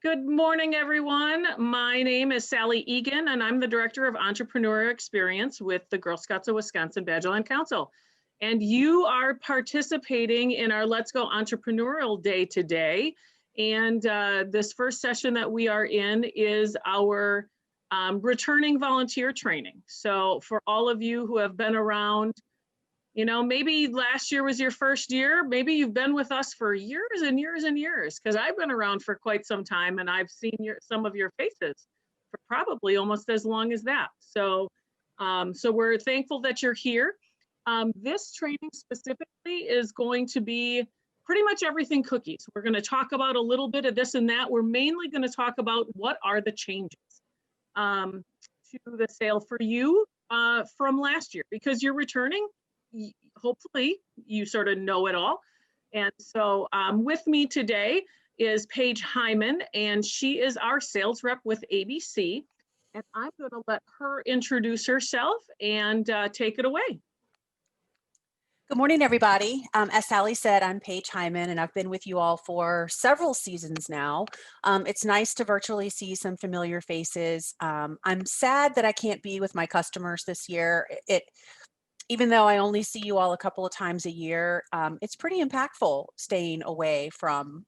Good morning, everyone. My name is Sally Egan, and I'm the Director of Entrepreneur Experience with the Girl Scouts of Wisconsin Badger Council. And you are participating in our Let's Go Entrepreneurial Day today. And this first session that we are in is our returning volunteer training. So for all of you who have been around, maybe last year was your first year. Maybe you've been with us for years and years and years, because I've been around for quite some time and I've seen some of your faces for probably almost as long as that. So we're thankful that you're here. This training specifically is going to be pretty much everything cookies. We're going to talk about a little bit of this and that. We're mainly going to talk about what are the changes to the sale for you from last year, because you're returning. Hopefully you sort of know it all. And so with me today is Paige Hyman, and she is our sales rep with ABC. And I'm going to let her introduce herself and take it away. Good morning, everybody. As Sally said, I'm Paige Hyman, and I've been with you all for several seasons now. It's nice to virtually see some familiar faces. I'm sad that I can't be with my customers this year. Even though I only see you all a couple of times a year, it's pretty impactful staying away from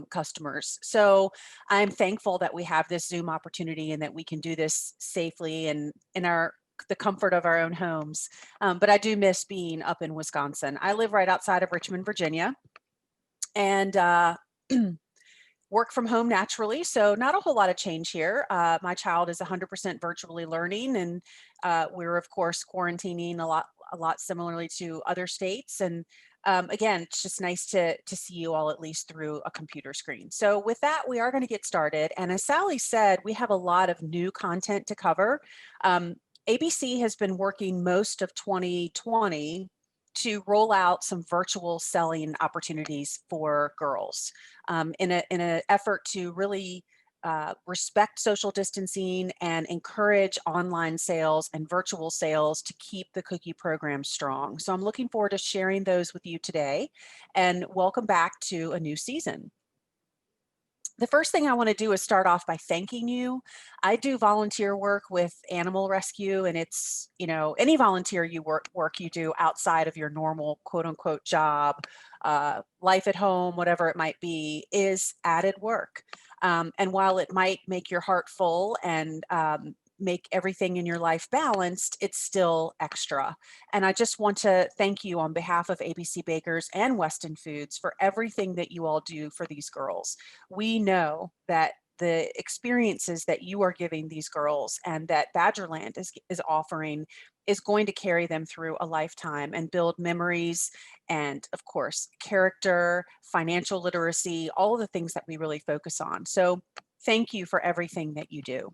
customers. So I'm thankful that we have this Zoom opportunity and that we can do this safely and in the comfort of our own homes. But I do miss being up in Wisconsin. I live right outside of Richmond, Virginia, and work from home naturally, so not a whole lot of change here. My child is 100% virtually learning, and we're of course quarantining a lot similarly to other states. And again, it's just nice to see you all at least through a computer screen. So with that, we are going to get started. And as Sally said, we have a lot of new content to cover. ABC has been working most of 2020 to roll out some virtual selling opportunities for girls in an effort to really respect social distancing and encourage online sales and virtual sales to keep the cookie program strong. So I'm looking forward to sharing those with you today, and welcome back to a new season. The first thing I want to do is start off by thanking you. I do volunteer work with animal rescue, and it's, any volunteer work you do outside of your normal quote unquote job, life at home, whatever it might be, is added work. And while it might make your heart full and make everything in your life balanced, it's still extra. And I just want to thank you on behalf of ABC Bakers and Weston Foods for everything that you all do for these girls. We know that the experiences that you are giving these girls and that Badgerland is offering is going to carry them through a lifetime and build memories and, of course, character, financial literacy, all of the things that we really focus on. So thank you for everything that you do.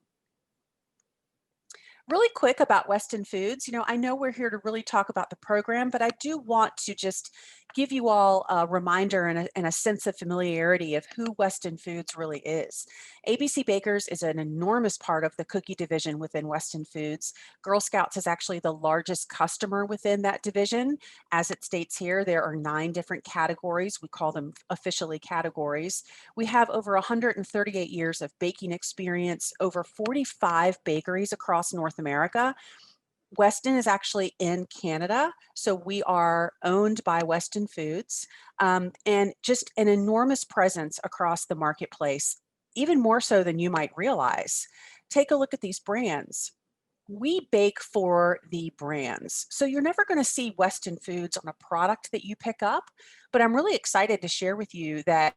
Really quick about Weston Foods. I know we're here to really talk about the program, but I do want to just give you all a reminder and a sense of familiarity of who Weston Foods really is. ABC Bakers is an enormous part of the cookie division within Weston Foods. Girl Scouts is actually the largest customer within that division. As it states here, there are 9 different categories. We call them officially categories. We have over 138 years of baking experience, over 45 bakeries across North America. Weston is actually in Canada, so we are owned by Weston Foods, and just an enormous presence across the marketplace, even more so than you might realize. Take a look at these brands. We bake for the brands, so you're never going to see Weston Foods on a product that you pick up, but I'm really excited to share with you that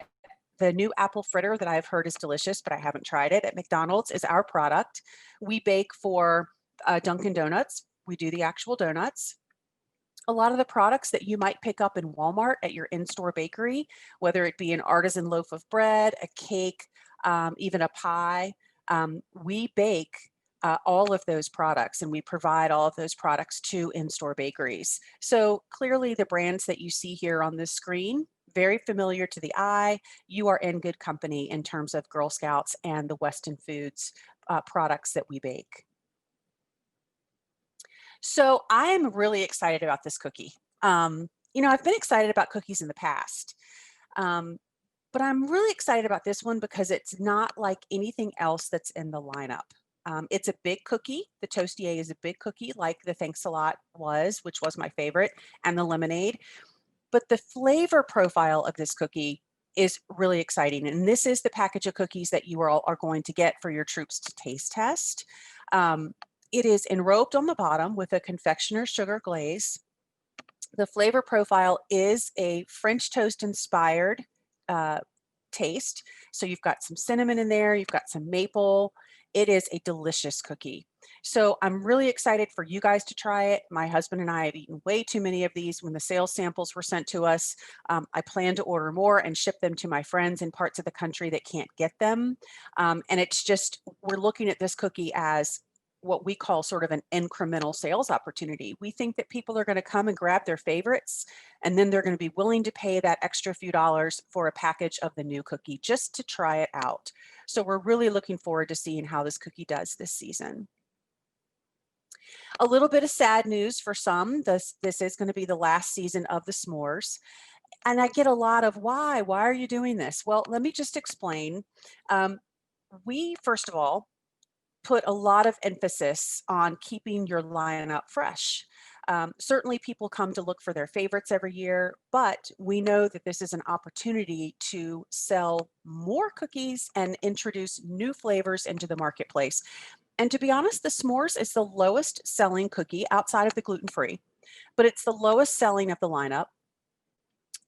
the new apple fritter that I've heard is delicious, but I haven't tried it, at McDonald's is our product. We bake for Dunkin' Donuts. We do the actual donuts. A lot of the products that you might pick up in Walmart at your in-store bakery, whether it be an artisan loaf of bread, a cake, even a pie, we bake all of those products, and we provide all of those products to in-store bakeries. So clearly the brands that you see here on this screen, very familiar to the eye. You are in good company in terms of Girl Scouts and the Weston Foods products that we bake. So I'm really excited about this cookie. I've been excited about cookies in the past. But I'm really excited about this one because it's not like anything else that's in the lineup. It's a big cookie. The Toastier is a big cookie like the Thanks a Lot was, which was my favorite, and the lemonade. But the flavor profile of this cookie is really exciting. And this is the package of cookies that you all are going to get for your troops to taste test. Um, it is enrobed on the bottom with a confectioner's sugar glaze. The flavor profile is a French toast inspired uh, taste. So you've got some cinnamon in there, you've got some maple. It is a delicious cookie. So I'm really excited for you guys to try it. My husband and I have eaten way too many of these when the sales samples were sent to us. I plan to order more and ship them to my friends in parts of the country that can't get them. And it's just, we're looking at this cookie as what we call sort of an incremental sales opportunity. We think that people are going to come and grab their favorites, and then they're going to be willing to pay that extra few dollars for a package of the new cookie just to try it out. So we're really looking forward to seeing how this cookie does this season. A little bit of sad news for some. This is going to be the last season of the s'mores. And I get a lot of why are you doing this? Well, let me just explain. We, first of all, put a lot of emphasis on keeping your lineup fresh. Certainly people come to look for their favorites every year, but we know that this is an opportunity to sell more cookies and introduce new flavors into the marketplace. And to be honest, the s'mores is the lowest selling cookie outside of the gluten-free, but it's the lowest selling of the lineup.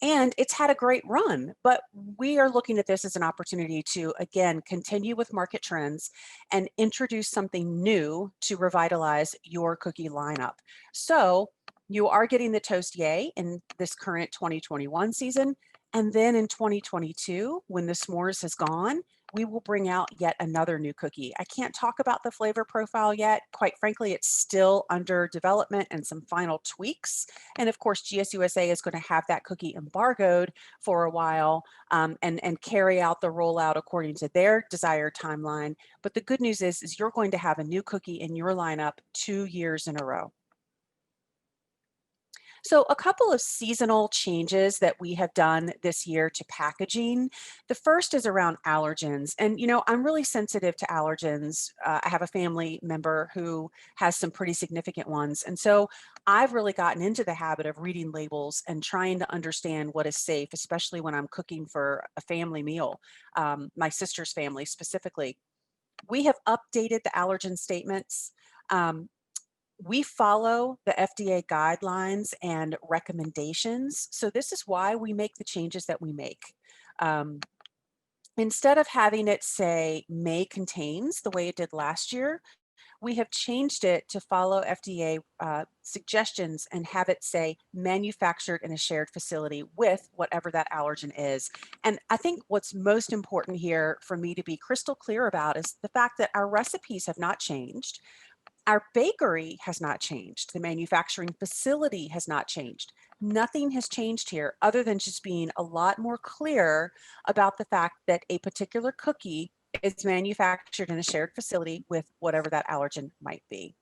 And it's had a great run, but we are looking at this as an opportunity to, again, continue with market trends and introduce something new to revitalize your cookie lineup. So you are getting the Toastier in this current 2021 season. And then in 2022, when the s'mores has gone, we will bring out yet another new cookie. I can't talk about the flavor profile yet. Quite frankly, it's still under development and some final tweaks. And of course, GSUSA is going to have that cookie embargoed for a while and carry out the rollout according to their desired timeline. But the good news is you're going to have a new cookie in your lineup 2 years in a row. So a couple of seasonal changes that we have done this year to packaging. The first is around allergens. And, you know, I'm really sensitive to allergens. I have a family member who has some pretty significant ones. And so I've really gotten into the habit of reading labels and trying to understand what is safe, especially when I'm cooking for a family meal, my sister's family specifically. We have updated the allergen statements. Um, we follow the FDA guidelines and recommendations. So this is why we make the changes that we make. Um, Instead of having it say may contains the way it did last year, we have changed it to follow FDA suggestions and have it say manufactured in a shared facility with whatever that allergen is. And I think what's most important here for me to be crystal clear about is the fact that our recipes have not changed. Our bakery has not changed. The manufacturing facility has not changed. Nothing has changed here other than just being a lot more clear about the fact that a particular cookie is manufactured in a shared facility with whatever that allergen might be.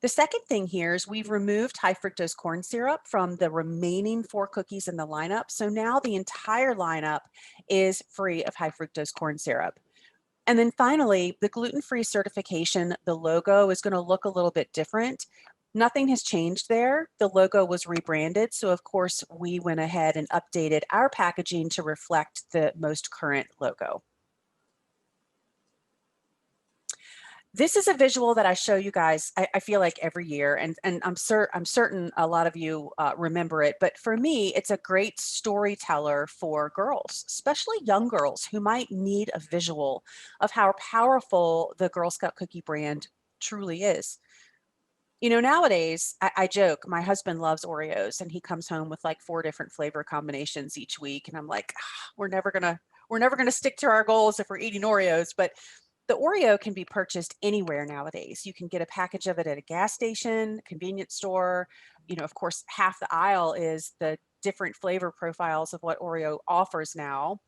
The second thing here is we've removed high fructose corn syrup from the remaining 4 cookies in the lineup. So now the entire lineup is free of high fructose corn syrup. And then finally, the gluten-free certification, the logo is going to look a little bit different. Nothing has changed there. The logo was rebranded. So of course, we went ahead and updated our packaging to reflect the most current logo. This is a visual that I show you guys, I feel like every year, and I'm certain a lot of you remember it, but for me, it's a great storyteller for girls, especially young girls who might need a visual of how powerful the Girl Scout cookie brand truly is. You know, nowadays, I joke, my husband loves Oreos and he comes home with like 4 different flavor combinations each week. And I'm like, we're never gonna stick to our goals if we're eating Oreos, but the Oreo can be purchased anywhere nowadays. You can get a package of it at a gas station, convenience store. You know, of course, half the aisle is the different flavor profiles of what Oreo offers now.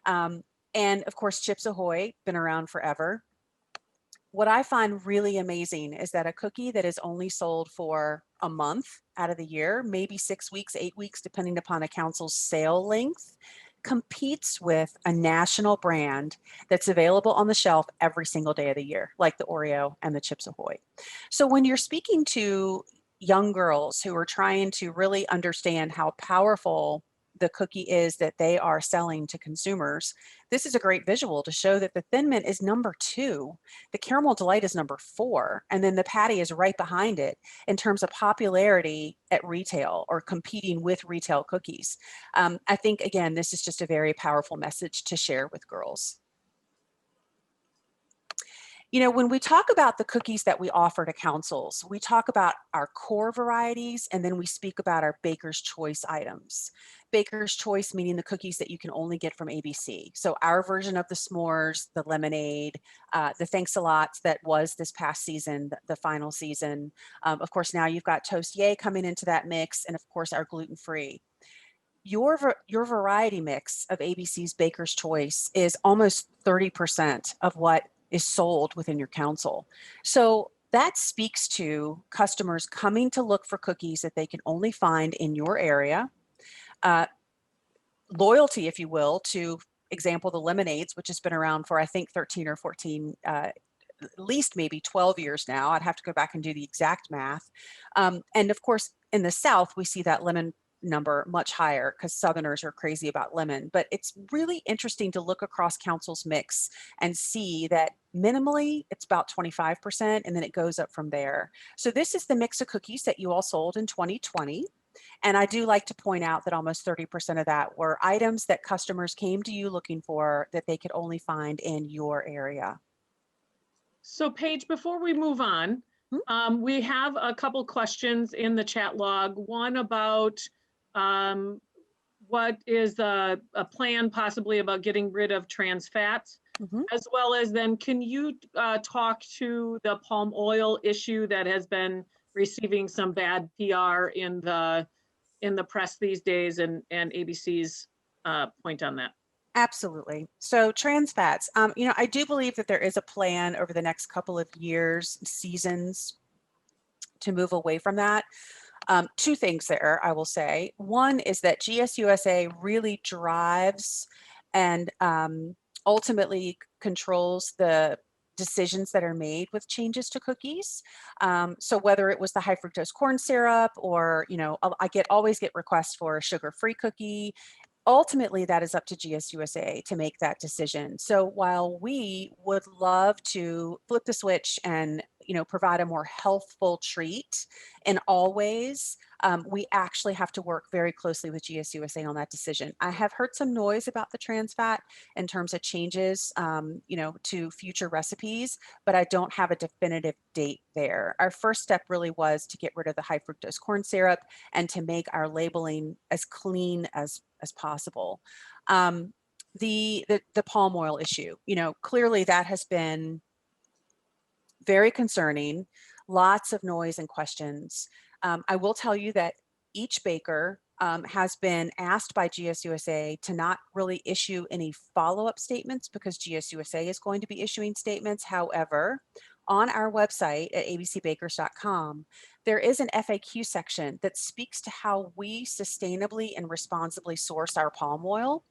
And of course, Chips Ahoy, been around forever. What I find really amazing is that a cookie that is only sold for a month out of the year, maybe 6 weeks, 8 weeks, depending upon a council's sale length, competes with a national brand that's available on the shelf every single day of the year, like the Oreo and the Chips Ahoy. So when you're speaking to young girls who are trying to really understand how powerful the cookie is that they are selling to consumers, this is a great visual to show that the Thin Mint is number 2, the Caramel Delight is number 4, and then the Patty is right behind it in terms of popularity at retail or competing with retail cookies. I think, again, this is just a very powerful message to share with girls. You know, when we talk about the cookies that we offer to councils, we talk about our core varieties, and then we speak about our Baker's Choice items. Baker's Choice meaning the cookies that you can only get from ABC. So our version of the s'mores, the lemonade, the thanks a lots that was this past season, the final season. Of course, now you've got Toast Yay coming into that mix, and of course our gluten-free. Your variety mix of ABC's Baker's Choice is almost 30% of what is sold within your council. So that speaks to customers coming to look for cookies that they can only find in your area. Loyalty, if you will, to example, the lemonades, which has been around for, I think, 13 or 14, at least maybe 12 years now. I'd have to go back and do the exact math. And of course, in the South, we see that lemon number much higher because Southerners are crazy about lemon. But it's really interesting to look across council's mix and see that minimally it's about 25%, and then it goes up from there. So this is the mix of cookies that you all sold in 2020. And I do like to point out that almost 30% of that were items that customers came to you looking for that they could only find in your area. So Paige, before we move on, we have a couple questions in the chat log. One about what is a plan possibly about getting rid of trans fats, as well as then can you talk to the palm oil issue that has been receiving some bad PR in the press these days, and ABC's point on that? Absolutely. So trans fats, you know, I do believe that there is a plan over the next couple of years, seasons, to move away from that. Two things there, I will say. One is that GSUSA really drives and ultimately controls the decisions that are made with changes to cookies. So whether it was the high fructose corn syrup, or, you know, I always get requests for a sugar-free cookie. Ultimately, that is up to GSUSA to make that decision. So while we would love to flip the switch and, you know, provide a more healthful treat in all ways, we actually have to work very closely with GSUSA on that decision. I have heard some noise about the trans fat in terms of changes, you know, to future recipes, but I don't have a definitive date there. Our first step really was to get rid of the high fructose corn syrup and to make our labeling as clean as possible. The palm oil issue, you know, clearly that has been very concerning, lots of noise and questions. I will tell you that each baker has been asked by GSUSA to not really issue any follow-up statements because GSUSA is going to be issuing statements. However, on our website at abcbakers.com, there is an FAQ section that speaks to how we sustainably and responsibly source our palm oil.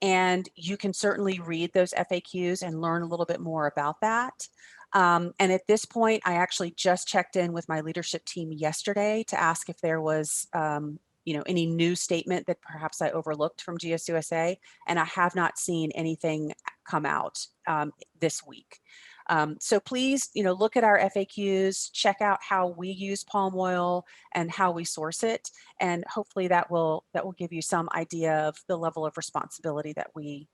And you can certainly read those FAQs and learn a little bit more about that. And at this point, I actually just checked in with my leadership team yesterday to ask if there was you know, any new statement that perhaps I overlooked from GSUSA, and I have not seen anything come out this week. So please, you know, look at our FAQs, check out how we use palm oil and how we source it, and hopefully that will give you some idea of the level of responsibility that we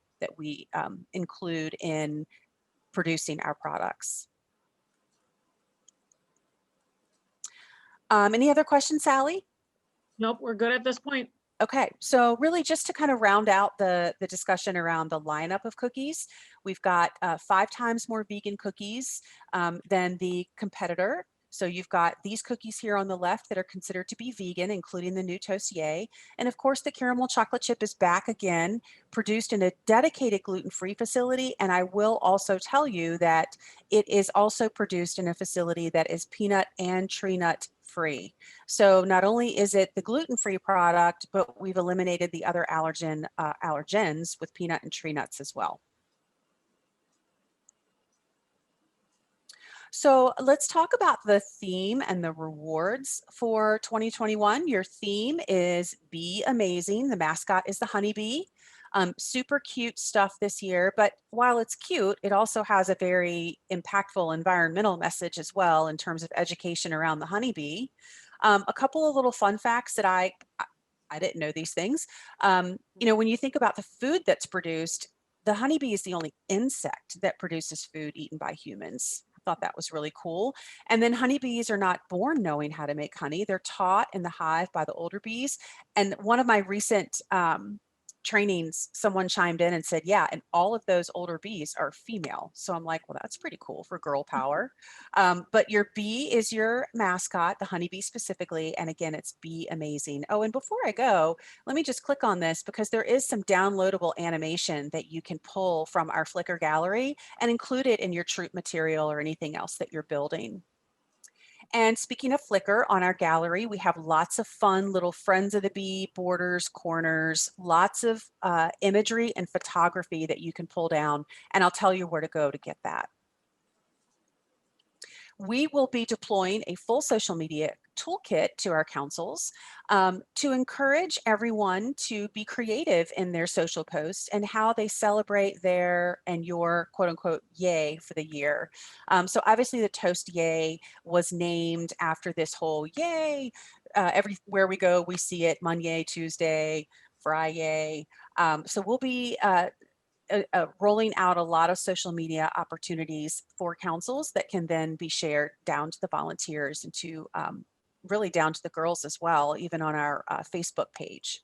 include in producing our products. Any other questions, Sally? Nope, we're good at this point. Okay, so really just to kind of round out the discussion around the lineup of cookies, we've got 5 times more vegan cookies than the competitor. So you've got these cookies here on the left that are considered to be vegan, including the new Toast Yay. And of course, the caramel chocolate chip is back again, produced in a dedicated gluten-free facility. And I will also tell you that it is also produced in a facility that is peanut and tree nut free. So not only is it the gluten-free product, but we've eliminated the other allergens with peanut and tree nuts as well. So let's talk about the theme and the rewards for 2021. Your theme is Be Amazing. The mascot is the honeybee. Super cute stuff this year, but while it's cute, it also has a very impactful environmental message as well in terms of education around the honeybee. A couple of little fun facts that I didn't know these things. You know, when you think about the food that's produced, the honeybee is the only insect that produces food eaten by humans. I thought that was really cool. And then honeybees are not born knowing how to make honey. They're taught in the hive by the older bees. And one of my recent trainings, someone chimed in and said, yeah, and all of those older bees are female. So I'm like, well, that's pretty cool for girl power. But your bee is your mascot, the honeybee specifically. And again, it's Be Amazing. Oh, and before I go, let me just click on this because there is some downloadable animation that you can pull from our Flickr gallery and include it in your troop material or anything else that you're building. And speaking of Flickr, on our gallery, we have lots of fun little Friends of the Bee, borders, corners, lots of imagery and photography that you can pull down. And I'll tell you where to go to get that. We will be deploying a full social media toolkit to our councils to encourage everyone to be creative in their social posts and how they celebrate their and your quote unquote yay for the year. So obviously the Toast Yay was named after this whole yay. Everywhere we go, we see it Monday, Tuesday, Friday. So we'll be rolling out a lot of social media opportunities for councils that can then be shared down to the volunteers and to really down to the girls as well, even on our Facebook page.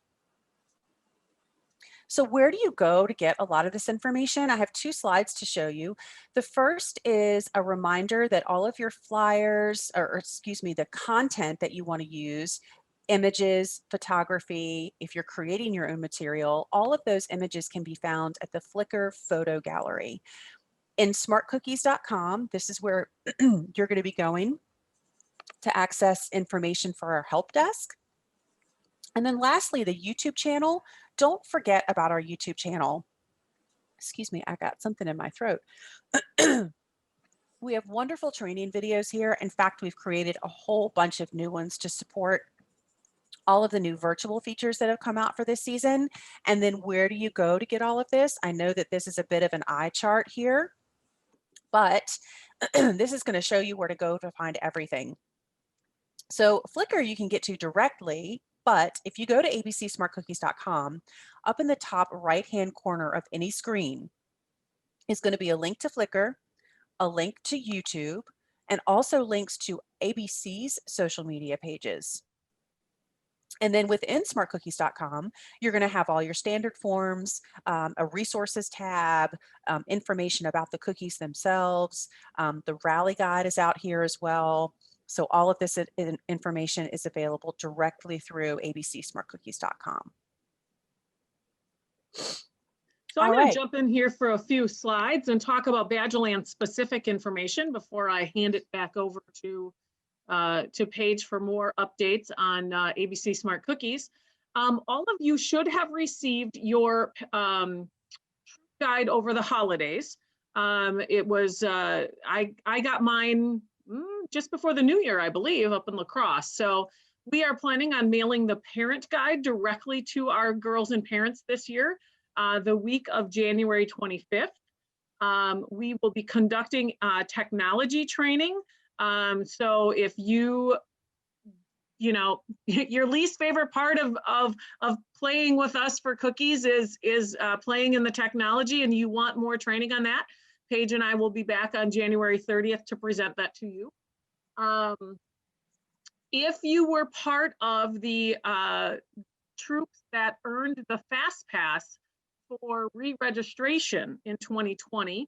So where do you go to get a lot of this information? I have two slides to show you. The first is a reminder that all of your flyers, or excuse me, the content that you want to use, images, photography, if you're creating your own material, all of those images can be found at the Flickr photo gallery. In smartcookies.com, this is where you're going to be going to access information for our help desk. And then lastly, the YouTube channel. Don't forget about our YouTube channel. Excuse me, I got something in my throat. We have wonderful training videos here. In fact, we've created a whole bunch of new ones to support all of the new virtual features that have come out for this season. And then where do you go to get all of this? I know that this is a bit of an eye chart here, but this is going to show you where to go to find everything. So Flickr you can get to directly, but if you go to abcsmartcookies.com, up in the top right-hand corner of any screen is going to be a link to Flickr, a link to YouTube, and also links to ABC's social media pages. And then within smartcookies.com, you're going to have all your standard forms, a resources tab, information about the cookies themselves. The rally guide is out here as well. So all of this information is available directly through abcsmartcookies.com. So I'm going to jump in here for a few slides and talk about Badgerland specific information before I hand it back over to Paige for more updates on ABC Smart Cookies. All of you should have received your guide over the holidays. It was, I got mine just before the new year, I believe, up in La Crosse. So we are planning on mailing the parent guide directly to our girls and parents this year, the week of January 25th. We will be conducting technology training. So if you know, your least favorite part of playing with us for cookies is playing in the technology and you want more training on that, Paige and I will be back on January 30th to present that to you. If you were part of the troops that earned the Fast Pass for re-registration in 2020,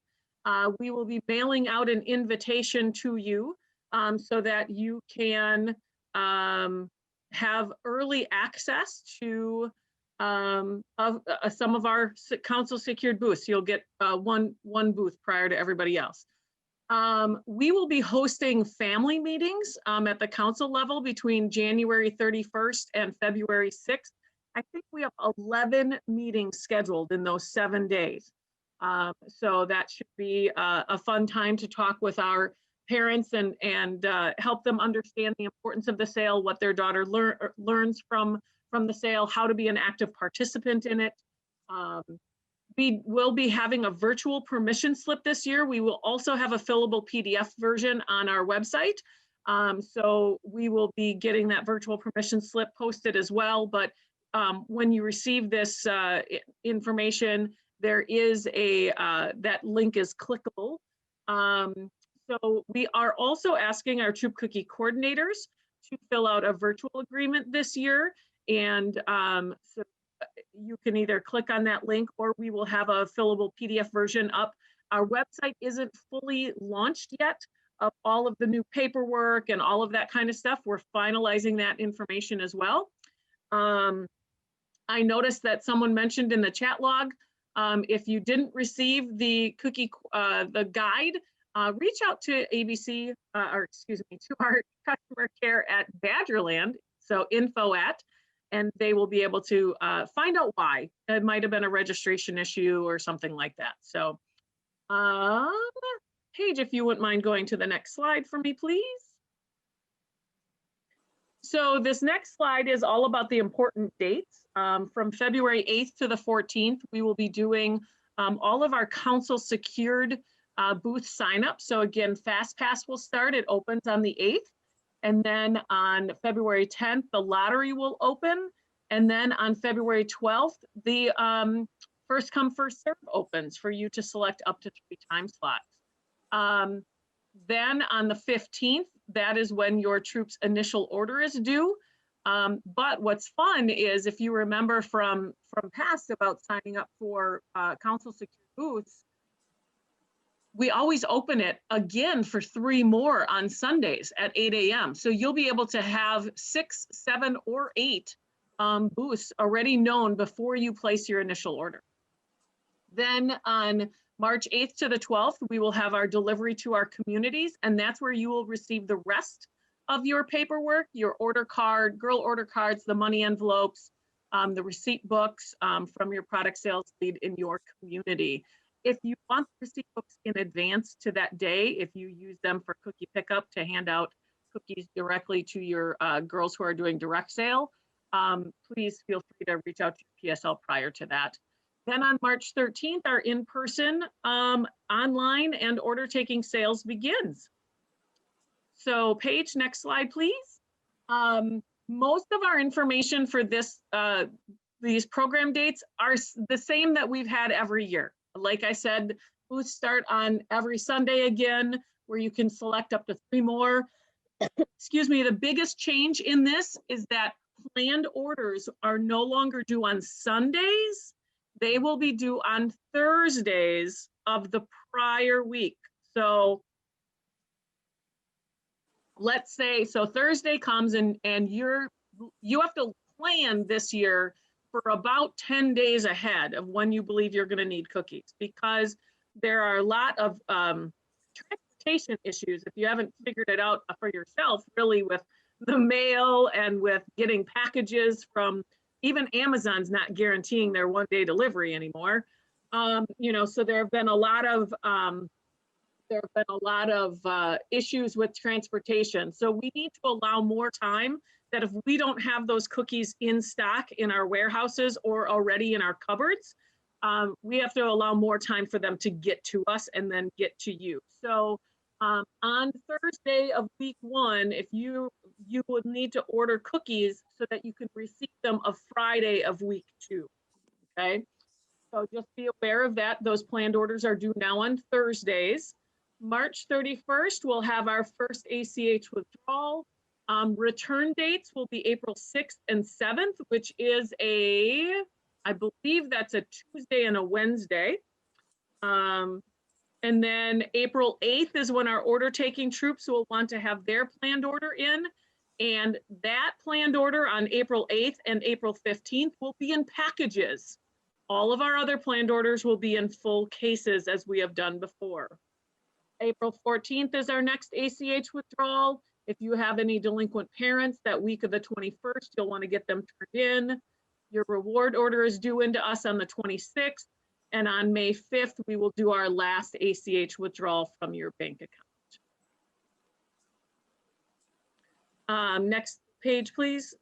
we will be mailing out an invitation to you so that you can have early access to some of our council secured booths. You'll get one booth prior to everybody else. We will be hosting family meetings at the council level between January 31st and February 6th. I think we have 11 meetings scheduled in those 7 days. So that should be a fun time to talk with our parents and help them understand the importance of the sale, what their daughter learns from the sale, how to be an active participant in it. We will be having a virtual permission slip this year. We will also have a fillable PDF version on our website. So we will be getting that virtual permission slip posted as well. But when you receive this information, there is that link is clickable. So we are also asking our Troop Cookie coordinators to fill out a virtual agreement this year. And so you can either click on that link or we will have a fillable PDF version up. Our website isn't fully launched yet of all of the new paperwork and all of that kind of stuff. We're finalizing that information as well. I noticed that someone mentioned in the chat log, if you didn't receive the cookie, the guide, reach out to ABC, or excuse me, to our customer care at Badgerland, so info at, and they will be able to find out why. It might have been a registration issue or something like that. So, Paige, if you wouldn't mind going to the next slide for me, please. So this next slide is all about the important dates. From February 8th to the 14th, we will be doing all of our council secured booth signup. So again, Fast Pass will start. It opens on the 8th. And then on February 10th, the lottery will open. And then on February 12th, the first come, first serve opens for you to select up to 3 time slots. Then on the 15th, that is when your troop's initial order is due. But what's fun is, if you remember from past about signing up for council secure booths, we always open it again for 3 more on Sundays at 8 a.m. So you'll be able to have 6, 7, or 8 booths already known before you place your initial order. Then on March 8th to the 12th, we will have our delivery to our communities, and that's where you will receive the rest of your paperwork, your order card, girl order cards, the money envelopes, the receipt books from your product sales lead in your community. If you want the receipt books in advance to that day, if you use them for cookie pickup to hand out cookies directly to your girls who are doing direct sale, please feel free to reach out to PSL prior to that. Then on March 13th, our in-person online and order taking sales begins. So Paige, next slide, please. Most of our information for this these program dates are the same that we've had every year. Like I said, booths start on every Sunday again, where you can select up to 3 more. Excuse me, the biggest change in this is that planned orders are no longer due on Sundays. They will be due on Thursdays of the prior week. So let's say, so Thursday comes and you have to plan this year for about 10 days ahead of when you believe you're going to need cookies, because there are a lot of transportation issues, if you haven't figured it out for yourself, really, with the mail and with getting packages from, even Amazon's not guaranteeing their 1-day delivery anymore. You know, so there have been a lot of issues with transportation. So we need to allow more time, that if we don't have those cookies in stock in our warehouses or already in our cupboards, we have to allow more time for them to get to us and then get to you. So on Thursday of week 1, if you would need to order cookies so that you can receive them of Friday of week 2, okay? So just be aware of that. Those planned orders are due now on Thursdays. March 31st, we'll have our first ACH withdrawal. Return dates will be April 6th and 7th, which is I believe that's a Tuesday and a Wednesday. And then April 8th is when our order taking troops will want to have their planned order in. And that planned order on April 8th and April 15th will be in packages. All of our other planned orders will be in full cases as we have done before. April 14th is our next ACH withdrawal. If you have any delinquent parents, that week of the 21st, you'll want to get them turned in. Your reward order is due into us on the 26th. And on May 5th, we will do our last ACH withdrawal from your bank account. Next page, please.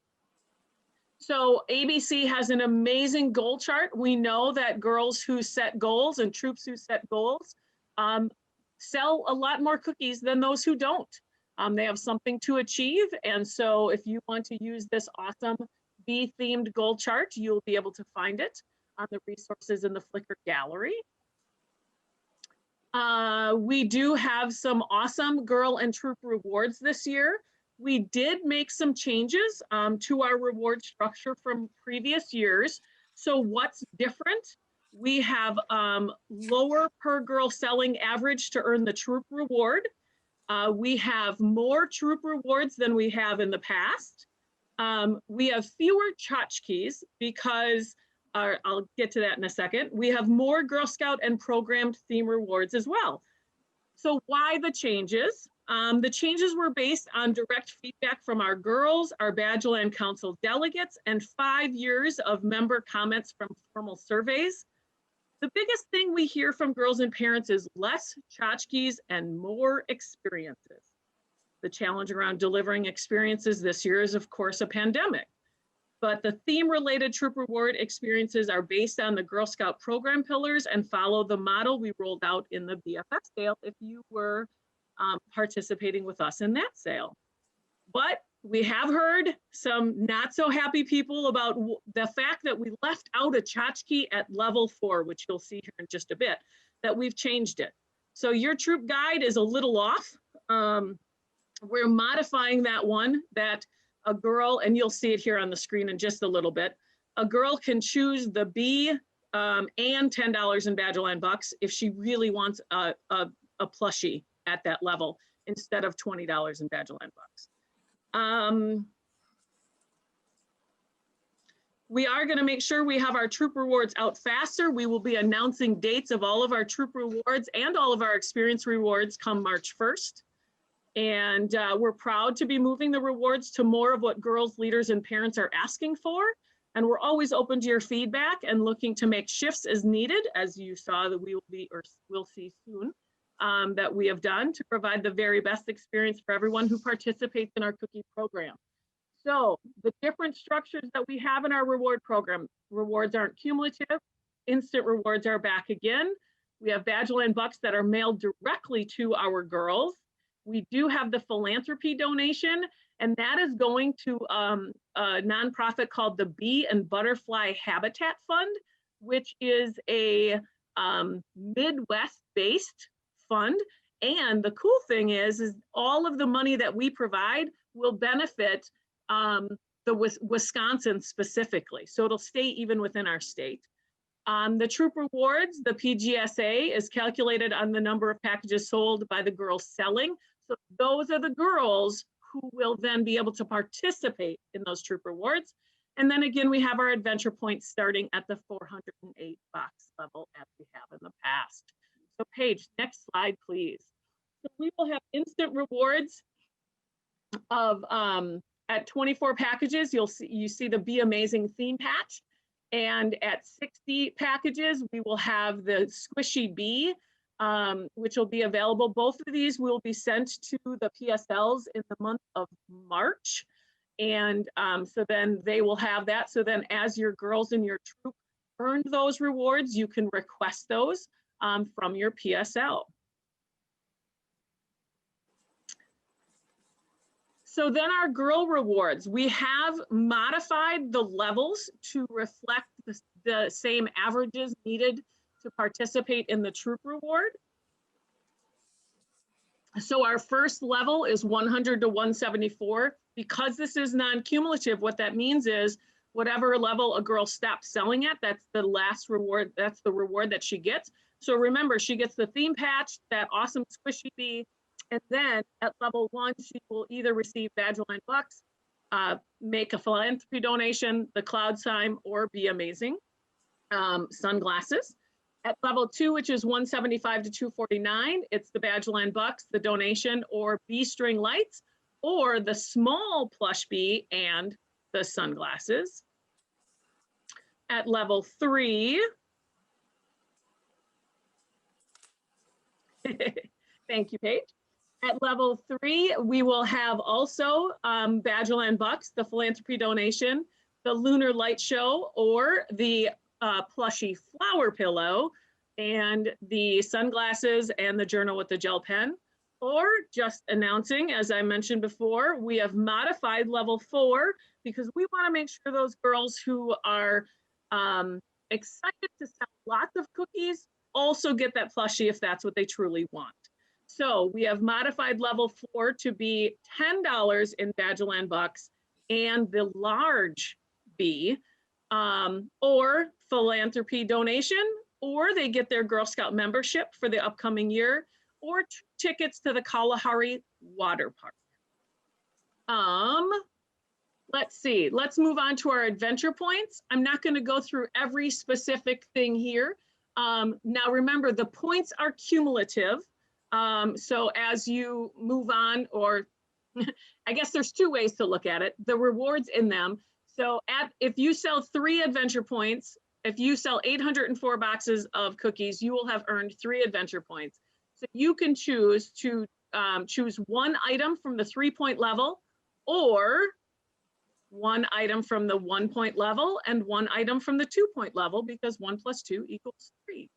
So ABC has an amazing goal chart. We know that girls who set goals and troops who set goals sell a lot more cookies than those who don't. They have something to achieve. And so if you want to use this awesome bee-themed goal chart, you'll be able to find it on the resources in the Flickr gallery. We do have some awesome girl and troop rewards this year. We did make some changes to our reward structure from previous years. So what's different? We have lower per girl selling average to earn the troop reward. We have more troop rewards than we have in the past. We have fewer tchotchkes because, I'll get to that in a second. We have more Girl Scout and programmed theme rewards as well. So why the changes? The changes were based on direct feedback from our girls, our Badgerland Council delegates, and 5 years of member comments from formal surveys. The biggest thing we hear from girls and parents is less tchotchkes and more experiences. The challenge around delivering experiences this year is, of course, a pandemic. But the theme-related troop reward experiences are based on the Girl Scout program pillars and follow the model we rolled out in the BFS sale if you were participating with us in that sale. But we have heard some not so happy people about the fact that we left out a tchotchke at level 4, which you'll see here in just a bit, that we've changed it. So your troop guide is a little off. We're modifying that one, that a girl, and you'll see it here on the screen in just a little bit, a girl can choose the B and $10 in Badgerland bucks if she really wants a plushie at that level instead of $20 in Badgerland bucks. We are going to make sure we have our troop rewards out faster. We will be announcing dates of all of our troop rewards and all of our experience rewards come March 1st. And we're proud to be moving the rewards to more of what girls, leaders, and parents are asking for. And we're always open to your feedback and looking to make shifts as needed, as you saw that we will be, or will see soon, that we have done to provide the very best experience for everyone who participates in our cookie program. So the different structures that we have in our reward program, rewards aren't cumulative, instant rewards are back again. We have Badgerland bucks that are mailed directly to our girls. We do have the philanthropy donation, and that is going to a nonprofit called the Bee and Butterfly Habitat Fund, which is a Midwest-based fund. And the cool thing is all of the money that we provide will benefit the Wisconsin specifically. So it'll stay even within our state. The troop rewards, the PGSA is calculated on the number of packages sold by the girls selling. So those are the girls who will then be able to participate in those troop rewards. And then again, we have our adventure points starting at the 408 box level as we have in the past. So Paige, next slide, please. So we will have instant rewards of at 24 packages. You see the Be Amazing theme patch. And at 60 packages, we will have the Squishy Bee, which will be available. Both of these will be sent to the PSLs in the month of March. And so then they will have that. So then as your girls in your troop earn those rewards, you can request those from your PSL. So then our girl rewards, we have modified the levels to reflect the same averages needed to participate in the troop reward. So our first level is 100 to 174. Because this is non-cumulative, what that means is whatever level a girl stops selling at, that's the last reward, that's the reward that she gets. So remember, she gets the theme patch, that awesome squishy bee, and then at level 1, she will either receive Badgerland bucks, make a philanthropy donation, the cloud sign, or be amazing, sunglasses. At level 2, which is 175 to 249, it's the Badgerland bucks, the donation, or bee string lights, or the small plush bee and the sunglasses. At level 3, thank you, Paige. At level 3, we will have also Badgerland bucks, the philanthropy donation, the lunar light show, or the plushy flower pillow, and the sunglasses and the journal with the gel pen. Or just announcing, as I mentioned before, we have modified level 4 because we want to make sure those girls who are excited to sell lots of cookies also get that plushie if that's what they truly want. So we have modified level 4 to be $10 in Badgerland bucks and the large bee, or philanthropy donation, or they get their Girl Scout membership for the upcoming year, or tickets to the Kalahari Water Park. Let's see, let's move on to our adventure points. I'm not going to go through every specific thing here. Now remember, the points are cumulative. So as you move on, or I guess there's 2 ways to look at it, the rewards in them. So if you sell 3 adventure points, if you sell 804 boxes of cookies, you will have earned 3 adventure points. So you can choose to choose 1 item from the 3-point level, or 1 item from the 1-point level and 1 item from the 2-point level, because 1 + 2 = 3.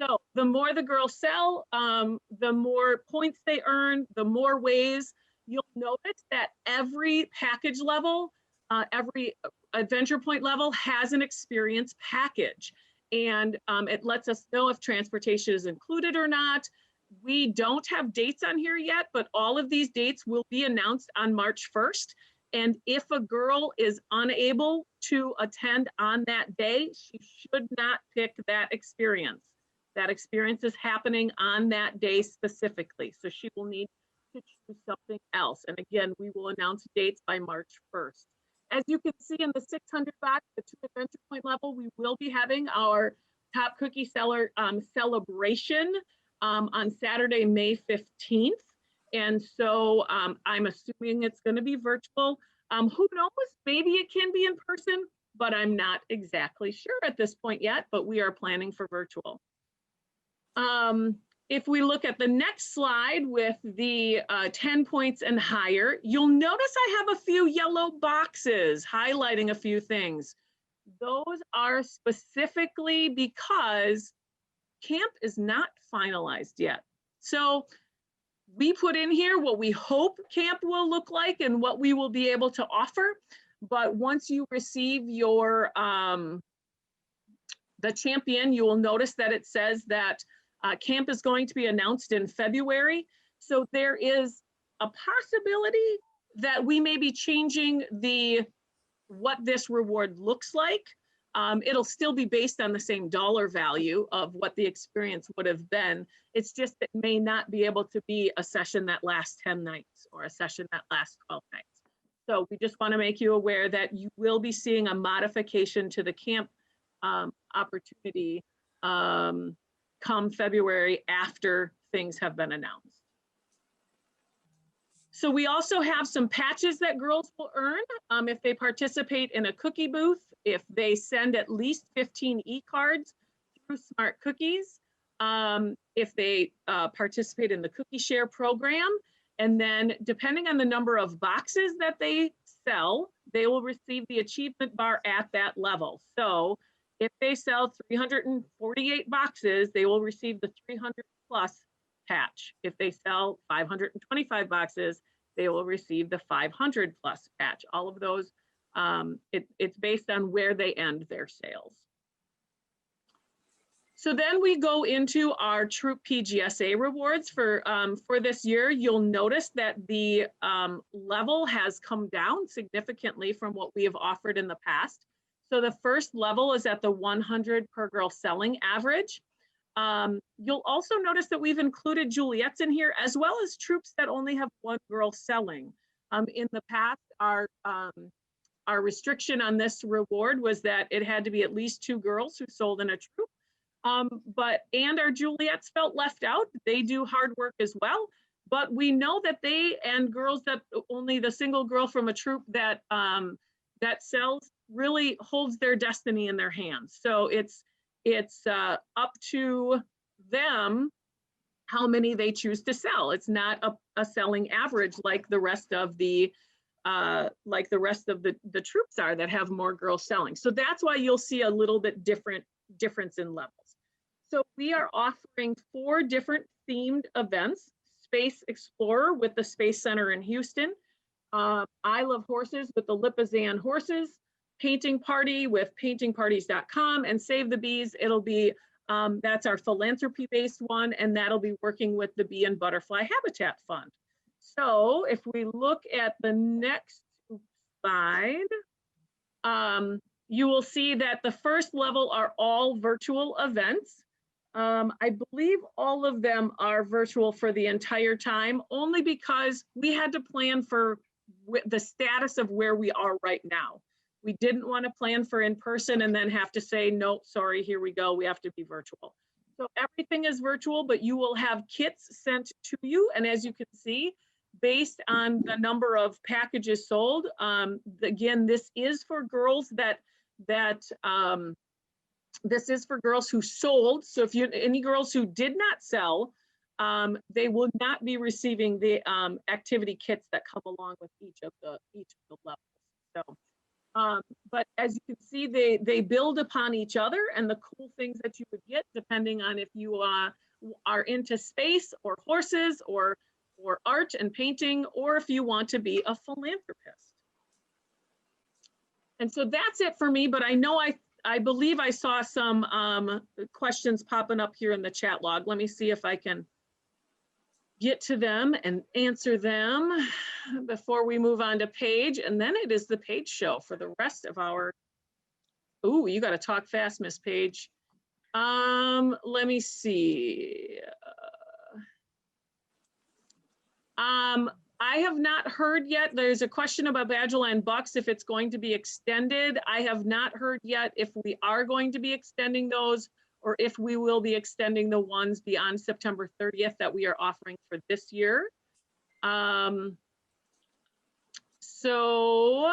So the more the girls sell, the more points they earn, the more ways. You'll notice that every package level, every adventure point level has an experience package. And it lets us know if transportation is included or not. We don't have dates on here yet, but all of these dates will be announced on March 1st. And if a girl is unable to attend on that day, she should not pick that experience. That experience is happening on that day specifically. So she will need to choose something else. And again, we will announce dates by March 1st. As you can see in the 600 box, the 2 adventure point level, we will be having our top cookie seller celebration on Saturday, May 15th. And so I'm assuming it's going to be virtual. Who knows? Maybe it can be in person, but I'm not exactly sure at this point yet, but we are planning for virtual. If we look at the next slide with the 10 points and higher, you'll notice I have a few yellow boxes highlighting a few things. Those are specifically because camp is not finalized yet. So we put in here what we hope camp will look like and what we will be able to offer. But once you receive your the champion, you will notice that it says that camp is going to be announced in February. So there is a possibility that we may be changing what this reward looks like. It'll still be based on the same dollar value of what the experience would have been. It's just it may not be able to be a session that lasts 10 nights or a session that lasts 12 nights. So we just want to make you aware that you will be seeing a modification to the camp opportunity come February after things have been announced. So we also have some patches that girls will earn if they participate in a cookie booth, if they send at least 15 e-cards through Smart Cookies, if they participate in the Cookie Share program, and then depending on the number of boxes that they sell, they will receive the achievement bar at that level. So if they sell 348 boxes, they will receive the 300 plus patch. If they sell 525 boxes, they will receive the 500 plus patch. All of those, it's based on where they end their sales. So then we go into our Troop PGSA rewards for this year. You'll notice that the level has come down significantly from what we have offered in the past. So the first level is at the 100 per girl selling average. You'll also notice that we've included Juliets in here, as well as troops that only have one girl selling. In the past, our restriction on this reward was that it had to be at least 2 girls who sold in a troop. And our Juliets felt left out. They do hard work as well, but we know that they and girls that only the single girl from a troop that that sells really holds their destiny in their hands. So it's up to them how many they choose to sell. It's not a selling average like the rest of the troops are that have more girls selling. So that's why you'll see a little bit difference in levels. So we are offering 4 different themed events: Space Explorer with the Space Center in Houston, I Love Horses with the Lipizan Horses, Painting Party with paintingparties.com, and Save the Bees. It'll be that's our philanthropy-based one, and that'll be working with the Bee and Butterfly Habitat Fund. So if we look at the next slide, you will see that the first level are all virtual events. I believe all of them are virtual for the entire time, only because we had to plan for the status of where we are right now. We didn't want to plan for in person and then have to say, no, sorry, here we go, we have to be virtual. So everything is virtual, but you will have kits sent to you. And as you can see, based on the number of packages sold, again, this is for girls this is for girls who sold. So if any girls who did not sell, they will not be receiving the activity kits that come along with each of the levels. So, but as you can see, they build upon each other, and the cool things that you would get depending on if you are into space or horses or art and painting, or if you want to be a philanthropist. And so that's it for me, but I know I believe I saw some questions popping up here in the chat log. Let me see if I can get to them and answer them before we move on to Paige. And then it is the Paige show for the rest of our, ooh, you got to talk fast, Miss Paige. Let me see. I have not heard yet. There's a question about Badgerland Bucks, if it's going to be extended. I have not heard yet if we are going to be extending those, or if we will be extending the ones beyond September 30th that we are offering for this year. So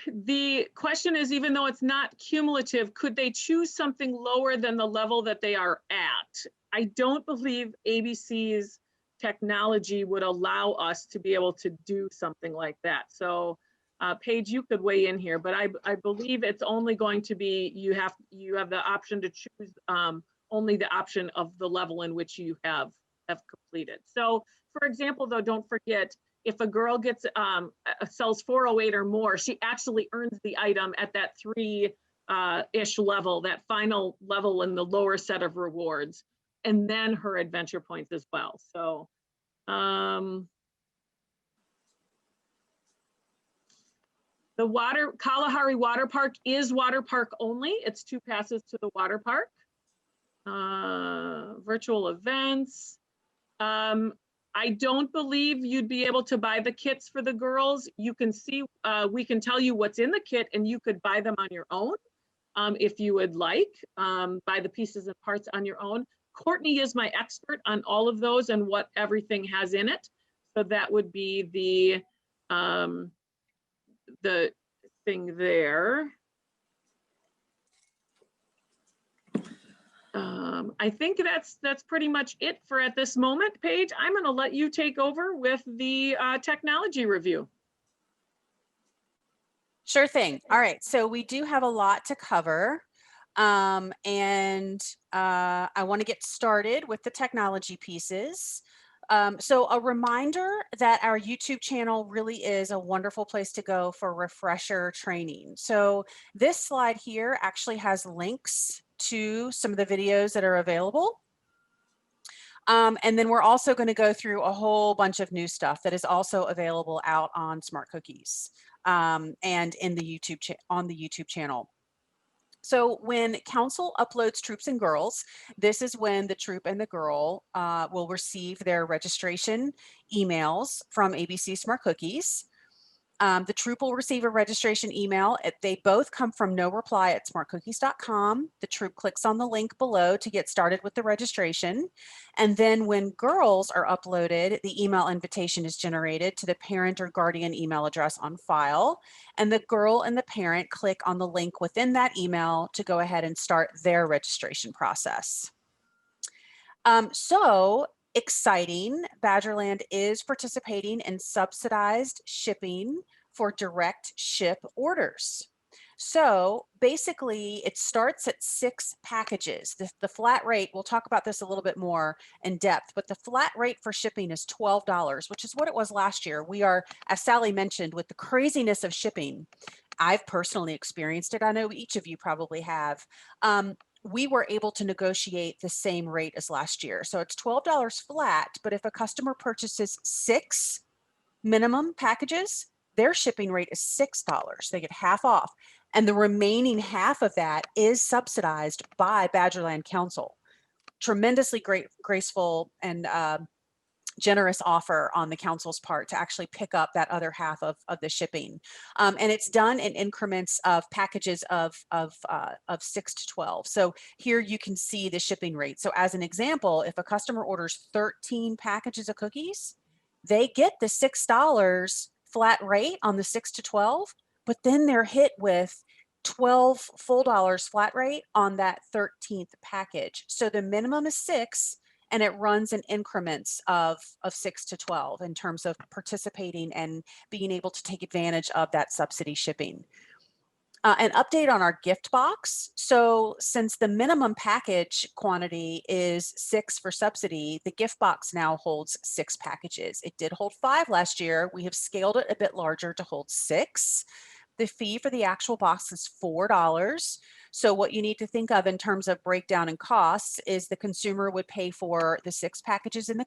the question is, even though it's not cumulative, could they choose something lower than the level that they are at? I don't believe ABC's technology would allow us to be able to do something like that. So Paige, you could weigh in here, but I believe it's only going to be, you have the option to choose only the option of the level in which you have completed. So for example, though, don't forget, if a girl gets sells 408 or more, she actually earns the item at that 3-ish level, that final level in the lower set of rewards, and then her adventure points as well. So the Kalahari Water Park is water park only. It's 2 passes to the water park. Virtual events. I don't believe you'd be able to buy the kits for the girls. You can see, we can tell you what's in the kit, and you could buy them on your own if you would like, buy the pieces and parts on your own. Courtney is my expert on all of those and what everything has in it. So that would be the thing there. I think that's pretty much it for at this moment. Paige, I'm going to let you take over with the technology review. Sure thing. All right, so we do have a lot to cover. I want to get started with the technology pieces. So a reminder that our YouTube channel really is a wonderful place to go for refresher training. So this slide here actually has links to some of the videos that are available. And then we're also going to go through a whole bunch of new stuff that is also available out on Smart Cookies and in the on the YouTube channel. So when council uploads troops and girls, this is when the troop and the girl will receive their registration emails from ABC Smart Cookies. The troop will receive a registration email. They both come from no reply at smartcookies.com. The troop clicks on the link below to get started with the registration. And then when girls are uploaded, the email invitation is generated to the parent or guardian email address on file. And the girl and the parent click on the link within that email to go ahead and start their registration process. So exciting, Badgerland is participating in subsidized shipping for direct ship orders. So basically it starts at 6 packages. The flat rate, we'll talk about this a little bit more in depth, but the flat rate for shipping is $12, which is what it was last year. We are, as Sally mentioned, with the craziness of shipping, I've personally experienced it. I know each of you probably have. We were able to negotiate the same rate as last year. So it's $12 flat, but if a customer purchases 6 minimum packages, their shipping rate is $6. They get half off. And the remaining half of that is subsidized by Badgerland Council. Tremendously graceful and generous offer on the council's part to actually pick up that other half of the shipping. And it's done in increments of packages of 6 to 12. So here you can see the shipping rate. So as an example, if a customer orders 13 packages of cookies, they get the $6 flat rate on the 6 to 12, but then they're hit with 12 full dollars flat rate on that 13th package. So the minimum is 6, and it runs in increments of 6 to 12 in terms of participating and being able to take advantage of that subsidy shipping. An update on our gift box. So since the minimum package quantity is 6 for subsidy, the gift box now holds 6 packages. It did hold 5 last year. We have scaled it a bit larger to hold 6. The fee for the actual box is $4. So what you need to think of in terms of breakdown and costs is the consumer would pay for the 6 packages in the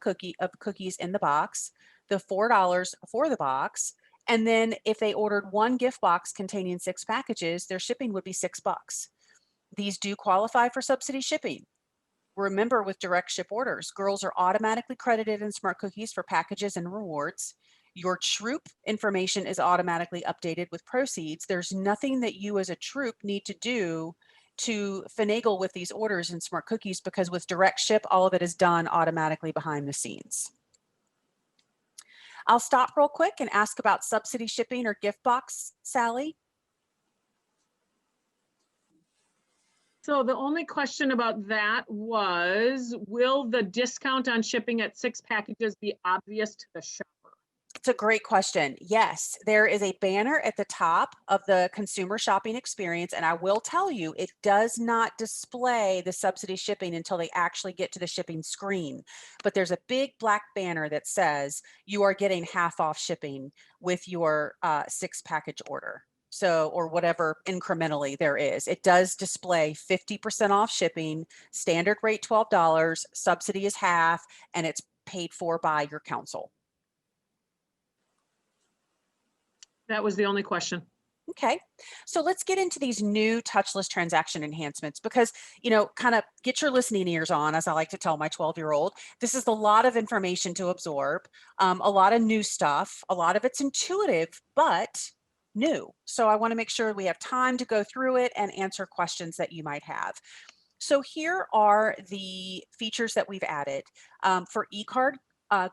cookies in the box, the $4 for the box, and then if they ordered 1 gift box containing 6 packages, their shipping would be $6. These do qualify for subsidy shipping. Remember, with direct ship orders, girls are automatically credited in Smart Cookies for packages and rewards. Your troop information is automatically updated with proceeds. There's nothing that you as a troop need to do to finagle with these orders in Smart Cookies, because with direct ship, all of it is done automatically behind the scenes. I'll stop real quick and ask about subsidy shipping or gift box, Sally. So the only question about that was, will the discount on shipping at 6 packages be obvious to the shopper? It's a great question. Yes, there is a banner at the top of the consumer shopping experience, and I will tell you, it does not display the subsidy shipping until they actually get to the shipping screen. But there's a big black banner that says you are getting half off shipping with your 6 package order. So, or whatever incrementally there is. It does display 50% off shipping, standard rate $12, subsidy is half, and it's paid for by your council. That was the only question. Okay, so let's get into these new touchless transaction enhancements because, you know, kind of get your listening ears on, as I like to tell my 12-year-old. This is a lot of information to absorb, a lot of new stuff. A lot of it's intuitive, but new. So I want to make sure we have time to go through it and answer questions that you might have. So here are the features that we've added. For e-card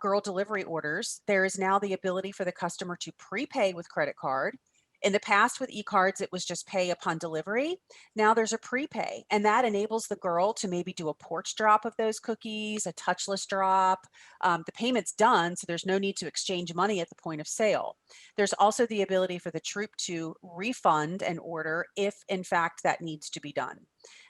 girl delivery orders, there is now the ability for the customer to prepay with credit card. In the past with e-cards, it was just pay upon delivery. Now there's a prepay, and that enables the girl to maybe do a porch drop of those cookies, a touchless drop. The payment's done, so there's no need to exchange money at the point of sale. There's also the ability for the troop to refund an order if in fact that needs to be done.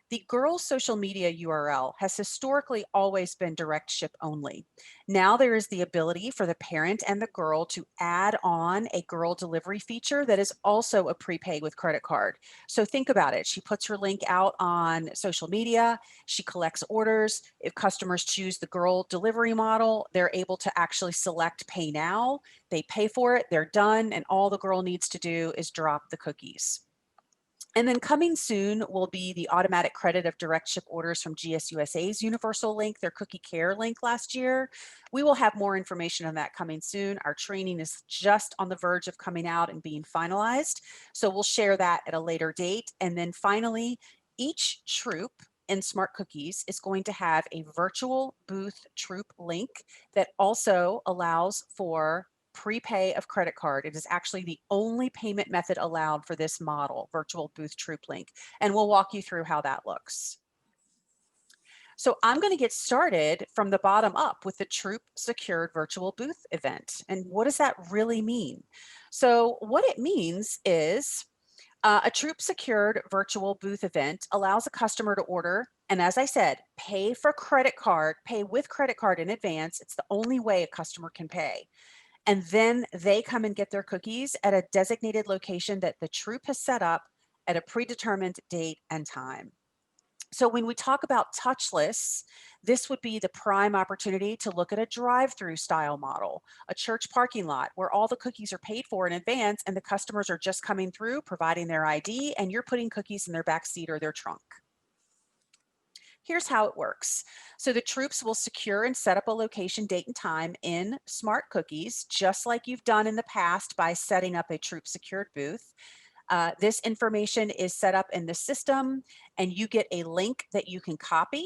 The girl's social media URL has historically always been direct ship only. Now there is the ability for the parent and the girl to add on a girl delivery feature that is also a prepay with credit card. So think about it. She puts her link out on social media. She collects orders. If customers choose the girl delivery model, they're able to actually select pay now. They pay for it, they're done, and all the girl needs to do is drop the cookies. And then coming soon will be the automatic credit of direct ship orders from GSUSA's Universal Link, their Cookie Care link last year. We will have more information on that coming soon. Our training is just on the verge of coming out and being finalized. So we'll share that at a later date. And then finally, each troop in Smart Cookies is going to have a virtual booth troop link that also allows for prepay of credit card. It is actually the only payment method allowed for this model, virtual booth troop link, and we'll walk you through how that looks. So I'm going to get started from the bottom up with the troop secured virtual booth event. And what does that really mean? So what it means is a troop secured virtual booth event allows a customer to order, and as I said, pay with credit card in advance. It's the only way a customer can pay. And then they come and get their cookies at a designated location that the troop has set up at a predetermined date and time. So when we talk about touchless, this would be the prime opportunity to look at a drive-through style model, a church parking lot where all the cookies are paid for in advance and the customers are just coming through, providing their ID, and you're putting cookies in their back seat or their trunk. Here's how it works. So the troops will secure and set up a location, date, and time in Smart Cookies, just like you've done in the past by setting up a troop secured booth. This information is set up in the system, and you get a link that you can copy.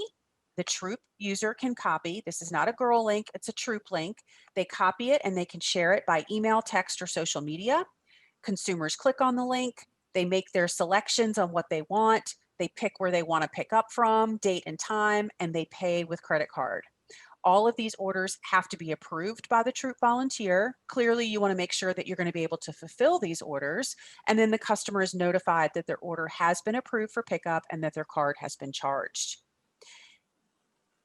The troop user can copy. This is not a girl link, it's a troop link. They copy it and they can share it by email, text, or social media. Consumers click on the link, they make their selections on what they want, they pick where they want to pick up from, date and time, and they pay with credit card. All of these orders have to be approved by the troop volunteer. Clearly, you want to make sure that you're going to be able to fulfill these orders. And then the customer is notified that their order has been approved for pickup and that their card has been charged.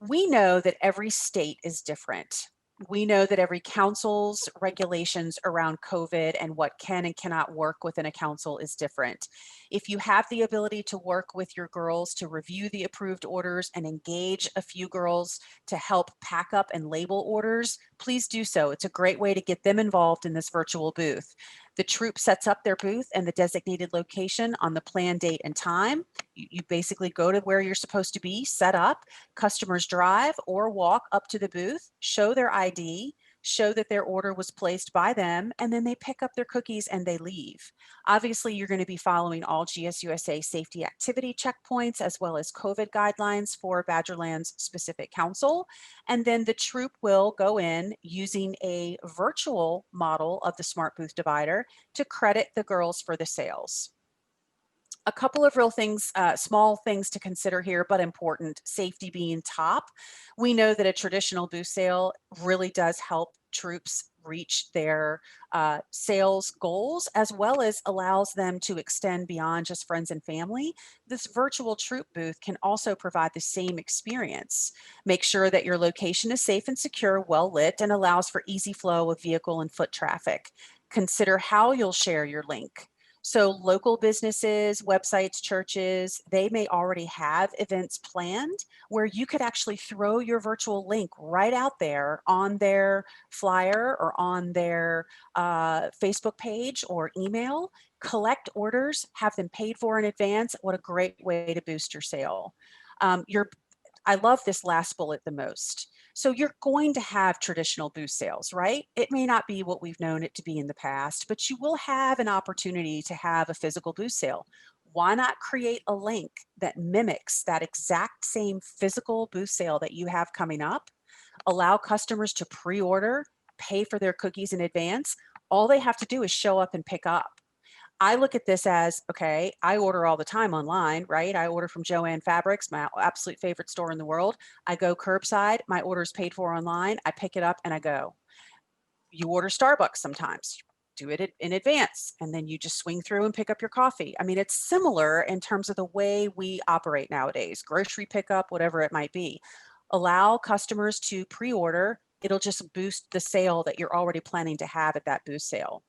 We know that every state is different. We know that every council's regulations around COVID and what can and cannot work within a council is different. If you have the ability to work with your girls to review the approved orders and engage a few girls to help pack up and label orders, please do so. It's a great way to get them involved in this virtual booth. The troop sets up their booth and the designated location on the planned date and time. You basically go to where you're supposed to be, set up. Customers drive or walk up to the booth, show their ID, show that their order was placed by them, and then they pick up their cookies and they leave. Obviously, you're going to be following all GSUSA safety activity checkpoints as well as COVID guidelines for Badgerland's specific council. And then the troop will go in using a virtual model of the Smart Booth Divider to credit the girls for the sales. A couple of real things, small things to consider here, but important, safety being top. We know that a traditional booth sale really does help troops reach their sales goals, as well as allows them to extend beyond just friends and family. This virtual troop booth can also provide the same experience. Make sure that your location is safe and secure, well lit, and allows for easy flow of vehicle and foot traffic. Consider how you'll share your link. So local businesses, websites, churches, they may already have events planned where you could actually throw your virtual link right out there on their flyer or on their Facebook page or email, collect orders, have them paid for in advance. What a great way to boost your sale. I love this last bullet the most. So you're going to have traditional booth sales, right? It may not be what we've known it to be in the past, but you will have an opportunity to have a physical booth sale. Why not create a link that mimics that exact same physical booth sale that you have coming up? Allow customers to pre-order, pay for their cookies in advance. All they have to do is show up and pick up. I look at this as, okay, I order all the time online, right? I order from Joann Fabrics, my absolute favorite store in the world. I go curbside, my order is paid for online, I pick it up and I go. You order Starbucks sometimes, do it in advance, and then you just swing through and pick up your coffee. I mean, it's similar in terms of the way we operate nowadays, grocery pickup, whatever it might be. Allow customers to pre-order. It'll just boost the sale that you're already planning to have at that booth sale.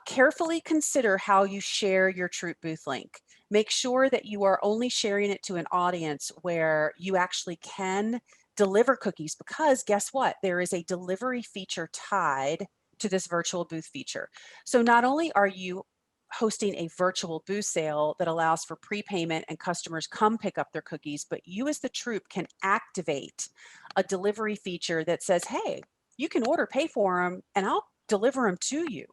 Carefully consider how you share your troop booth link. Make sure that you are only sharing it to an audience where you actually can deliver cookies, because guess what? There is a delivery feature tied to this virtual booth feature. So not only are you hosting a virtual booth sale that allows for prepayment and customers come pick up their cookies, but you as the troop can activate a delivery feature that says, hey, you can order, pay for them, and I'll deliver them to you.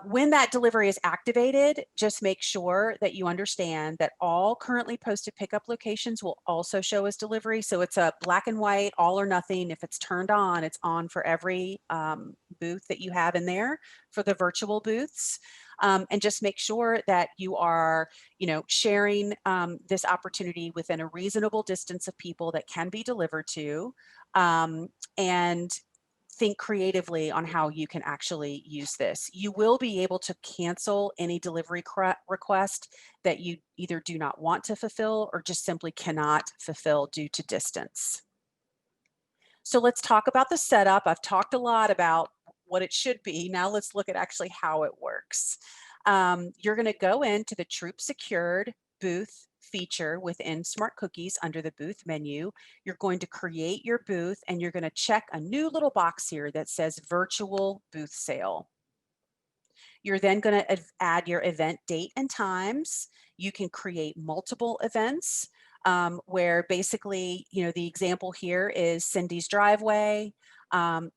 When that delivery is activated, just make sure that you understand that all currently posted pickup locations will also show as delivery. So it's a black and white, all or nothing. If it's turned on, it's on for every booth that you have in there for the virtual booths. And just make sure that you are, sharing this opportunity within a reasonable distance of people that can be delivered to. And think creatively on how you can actually use this. You will be able to cancel any delivery request that you either do not want to fulfill or just simply cannot fulfill due to distance. So let's talk about the setup. I've talked a lot about what it should be. Now let's look at actually how it works. You're going to go into the Troop Secured booth feature within Smart Cookies under the booth menu. You're going to create your booth and you're going to check a new little box here that says virtual booth sale. You're then going to add your event date and times. You can create multiple events where basically, the example here is Cindy's driveway. I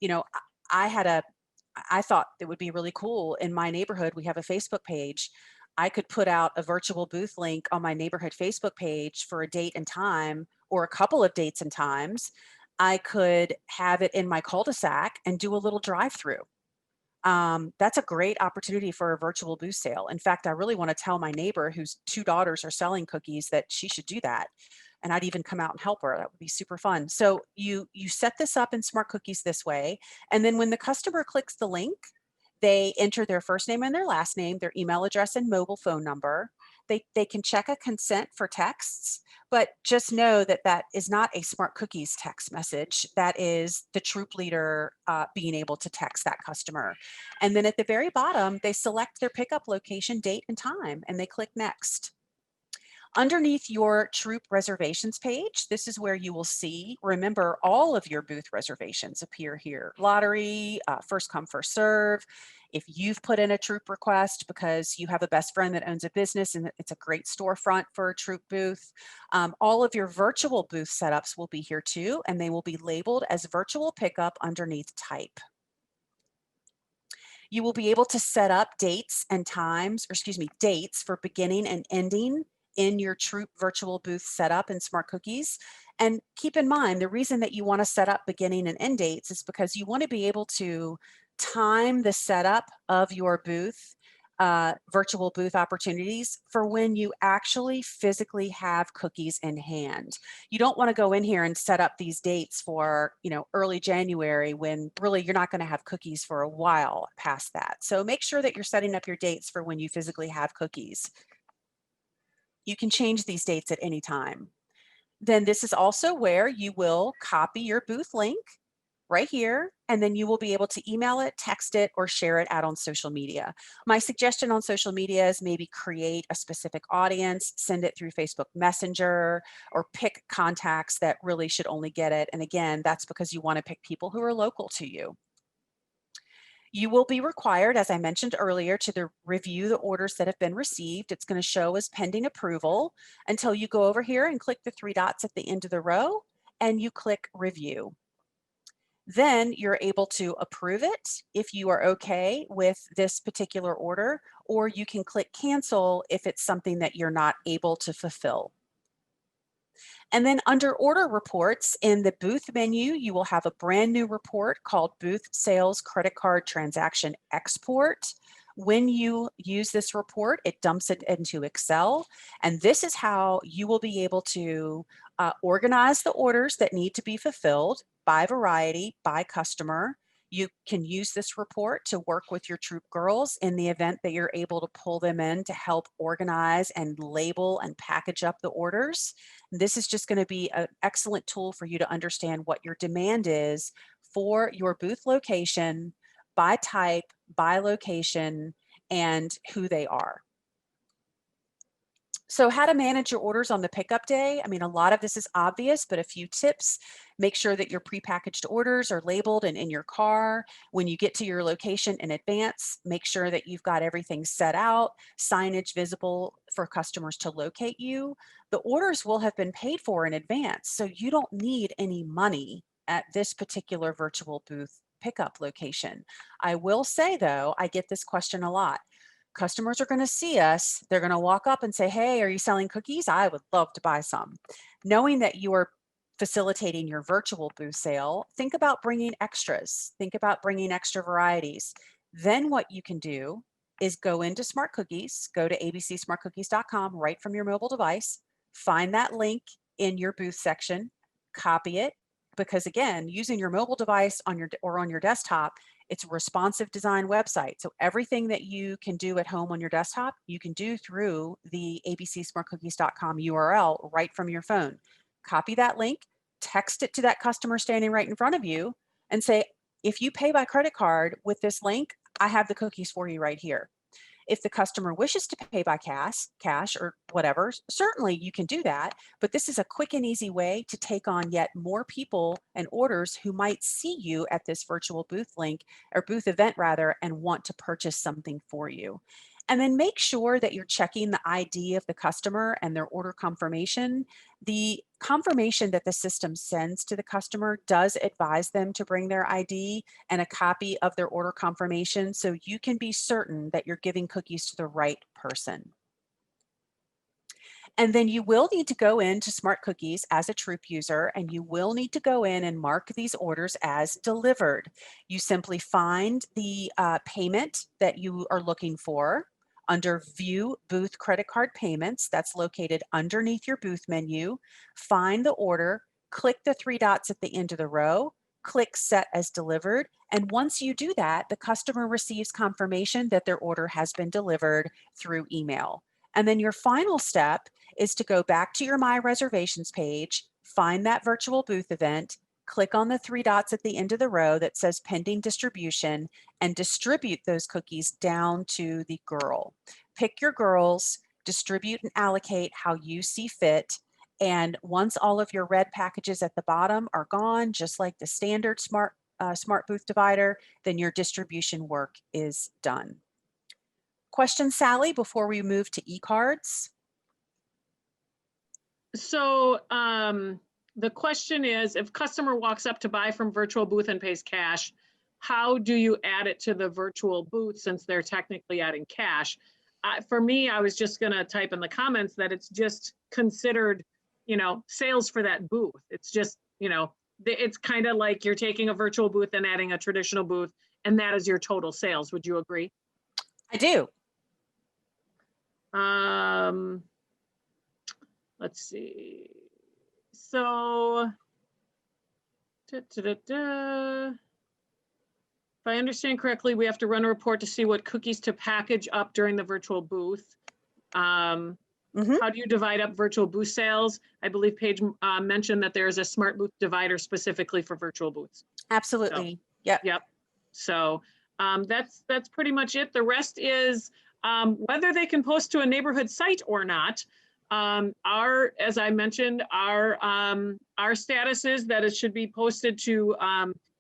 thought it would be really cool. In my neighborhood, we have a Facebook page. I could put out a virtual booth link on my neighborhood Facebook page for a date and time, or a couple of dates and times. I could have it in my cul-de-sac and do a little drive-through. That's a great opportunity for a virtual booth sale. In fact, I really want to tell my neighbor whose 2 daughters are selling cookies that she should do that. And I'd even come out and help her. That would be super fun. So you set this up in Smart Cookies this way. And then when the customer clicks the link, they enter their first name and their last name, their email address and mobile phone number. They can check a consent for texts, but just know that that is not a Smart Cookies text message. That is the troop leader being able to text that customer. And then at the very bottom, they select their pickup location, date, and time, and they click next. Underneath your troop reservations page, this is where you will see, remember, all of your booth reservations appear here. Lottery, first come, first serve. If you've put in a troop request because you have a best friend that owns a business and it's a great storefront for a troop booth, all of your virtual booth setups will be here too, and they will be labeled as virtual pickup underneath type. You will be able to set up dates and times, or excuse me, dates for beginning and ending in your Troop virtual booth setup in Smart Cookies. And keep in mind, the reason that you want to set up beginning and end dates is because you want to be able to time the setup of your booth, virtual booth opportunities for when you actually physically have cookies in hand. You don't want to go in here and set up these dates for, early January when really you're not going to have cookies for a while past that. So make sure that you're setting up your dates for when you physically have cookies. You can change these dates at any time. Then this is also where you will copy your booth link right here, and then you will be able to email it, text it, or share it out on social media. My suggestion on social media is maybe create a specific audience, send it through Facebook Messenger, or pick contacts that really should only get it. And again, that's because you want to pick people who are local to you. You will be required, as I mentioned earlier, to review the orders that have been received. It's going to show as pending approval until you go over here and click the 3 dots at the end of the row and you click review. Then you're able to approve it if you are okay with this particular order, or you can click cancel if it's something that you're not able to fulfill. And then under order reports in the booth menu, you will have a brand new report called Booth Sales Credit Card Transaction Export. When you use this report, it dumps it into Excel. And this is how you will be able to organize the orders that need to be fulfilled by variety, by customer. You can use this report to work with your troop girls in the event that you're able to pull them in to help organize and label and package up the orders. This is just going to be an excellent tool for you to understand what your demand is for your booth location, by type, by location, and who they are. So how to manage your orders on the pickup day. I mean, a lot of this is obvious, but a few tips. Make sure that your prepackaged orders are labeled and in your car. When you get to your location in advance, make sure that you've got everything set out, signage visible for customers to locate you. The orders will have been paid for in advance, so you don't need any money at this particular virtual booth pickup location. I will say though, I get this question a lot. Customers are going to see us. They're going to walk up and say, hey, are you selling cookies? I would love to buy some. Knowing that you are facilitating your virtual booth sale, think about bringing extras. Think about bringing extra varieties. Then what you can do is go into Smart Cookies, go to abcsmartcookies.com right from your mobile device, find that link in your booth section, copy it, because again, using your mobile device on your desktop, it's a responsive design website. So everything that you can do at home on your desktop, you can do through the abcsmartcookies.com URL right from your phone. Copy that link, text it to that customer standing right in front of you and say, if you pay by credit card with this link, I have the cookies for you right here. If the customer wishes to pay by cash or whatever, certainly you can do that, but this is a quick and easy way to take on yet more people and orders who might see you at this virtual booth link or booth event rather, and want to purchase something for you. And then make sure that you're checking the ID of the customer and their order confirmation. The confirmation that the system sends to the customer does advise them to bring their ID and a copy of their order confirmation so you can be certain that you're giving cookies to the right person. And then you will need to go into Smart Cookies as a Troop user, and you will need to go in and mark these orders as delivered. You simply find the payment that you are looking for under View Booth Credit Card Payments. That's located underneath your booth menu. Find the order, click the three dots at the end of the row, click Set as Delivered. And once you do that, the customer receives confirmation that their order has been delivered through email. And then your final step is to go back to your My Reservations page, find that virtual booth event, click on the three dots at the end of the row that says pending distribution, and distribute those cookies down to the girl. Pick your girls, distribute and allocate how you see fit. And once all of your red packages at the bottom are gone, just like the standard smart booth divider, then your distribution work is done. Question, Sally, before we move to e-cards? So the question is, if customer walks up to buy from virtual booth and pays cash, how do you add it to the virtual booth since they're technically adding cash? For me, I was just going to type in the comments that it's just considered, sales for that booth. It's just, it's kind of like you're taking a virtual booth and adding a traditional booth, and that is your total sales. Would you agree? I do. Let's see. So, if I understand correctly, we have to run a report to see what cookies to package up during the virtual booth. How do you divide up virtual booth sales? I believe Paige mentioned that there is a smart booth divider specifically for virtual booths. Absolutely. So, yep. So that's pretty much it. The rest is whether they can post to a neighborhood site or not. As I mentioned, our status is that it should be posted to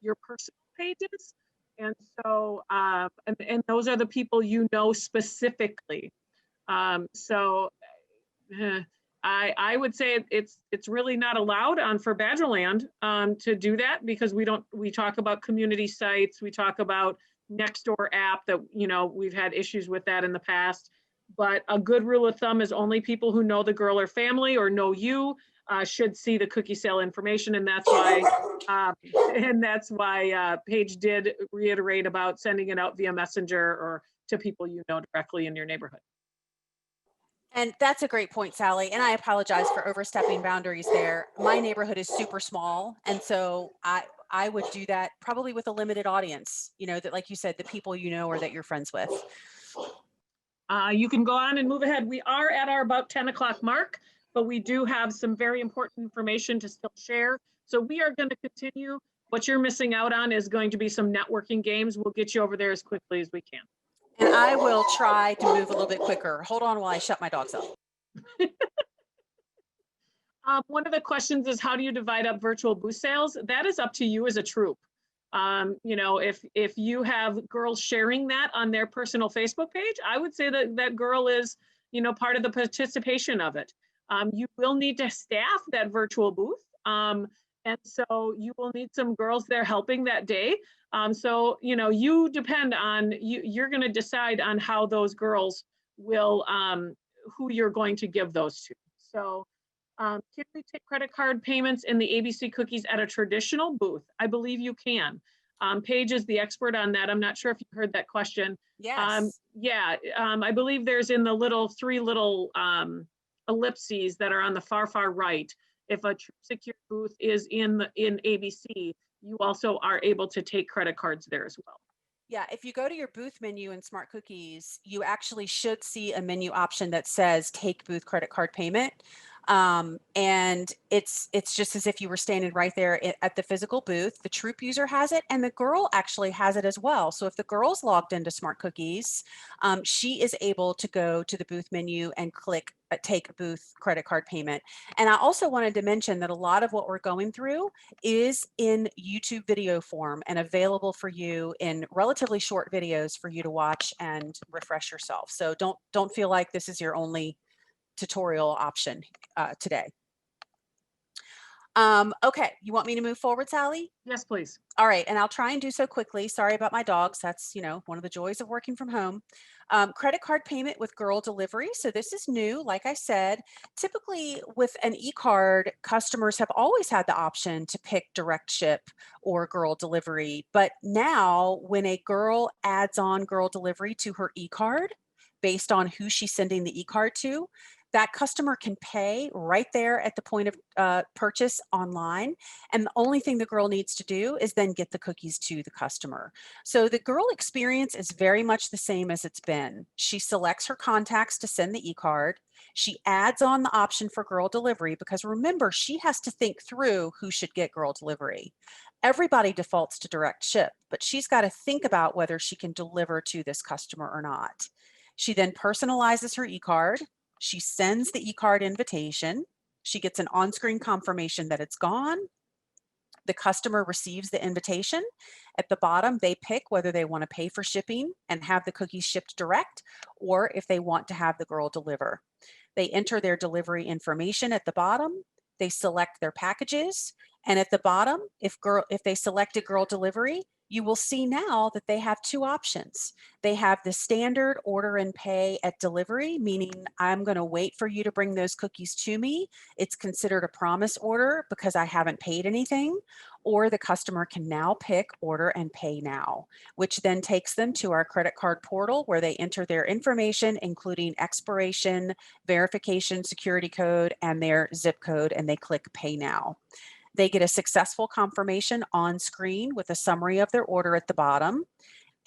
your personal pages. And so, and those are the people you know specifically. I would say it's really not allowed for Badgerland to do that, because we talk about community sites, we talk about Nextdoor app that, we've had issues with that in the past. But a good rule of thumb is only people who know the girl or family or know you should see the cookie sale information. And that's why Paige did reiterate about sending it out via Messenger or to people you know directly in your neighborhood. And that's a great point, Sally. And I apologize for overstepping boundaries there. My neighborhood is super small. And so I would do that probably with a limited audience, that, like you said, the people you know or that you're friends with. You can go on and move ahead. We are at our about 10 o'clock mark, but we do have some very important information to still share. So we are going to continue. What you're missing out on is going to be some networking games. We'll get you over there as quickly as we can. And I will try to move a little bit quicker. Hold on while I shut my dogs up. One of the questions is, how do you divide up virtual booth sales? That is up to you as a troop. If you have girls sharing that on their personal Facebook page, I would say that that girl is, part of the participation of it. You will need to staff that virtual booth. And so you will need some girls there helping that day. You depend on, you're going to decide on how those girls will, who you're going to give those to. So can we take credit card payments in the ABC cookies at a traditional booth? I believe you can. Paige is the expert on that. I'm not sure if you heard that question. Yes. I believe there's in the three little ellipses that are on the far right. If a Troop Secure booth is in ABC, you also are able to take credit cards there as well. Yeah, if you go to your booth menu in Smart Cookies, you actually should see a menu option that says take booth credit card payment. And it's just as if you were standing right there at the physical booth. The troop user has it, and the girl actually has it as well. So if the girl's logged into Smart Cookies, she is able to go to the booth menu and click take booth credit card payment. And I also wanted to mention that a lot of what we're going through is in YouTube video form and available for you in relatively short videos for you to watch and refresh yourself. So don't feel like this is your only tutorial option today. Okay, you want me to move forward, Sally? Yes, please. All right, and I'll try and do so quickly. Sorry about my dogs. That's, one of the joys of working from home. Credit card payment with girl delivery. So this is new, like I said. Typically with an e-card, customers have always had the option to pick direct ship or girl delivery. But now when a girl adds on girl delivery to her e-card, based on who she's sending the e-card to, that customer can pay right there at the point of purchase online. And the only thing the girl needs to do is then get the cookies to the customer. So the girl experience is very much the same as it's been. She selects her contacts to send the e-card. She adds on the option for girl delivery because remember, she has to think through who should get girl delivery. Everybody defaults to direct ship, but she's got to think about whether she can deliver to this customer or not. She then personalizes her e-card. She sends the e-card invitation. She gets an on-screen confirmation that it's gone. The customer receives the invitation. At the bottom, they pick whether they want to pay for shipping and have the cookies shipped direct, or if they want to have the girl deliver. They enter their delivery information at the bottom. They select their packages. And at the bottom, if they selected girl delivery, you will see now that they have two options. They have the standard order and pay at delivery, meaning I'm going to wait for you to bring those cookies to me. It's considered a promise order because I haven't paid anything. Or the customer can now pick order and pay now, which then takes them to our credit card portal where they enter their information, including expiration, verification, security code, and their zip code, and they click pay now. They get a successful confirmation on screen with a summary of their order at the bottom,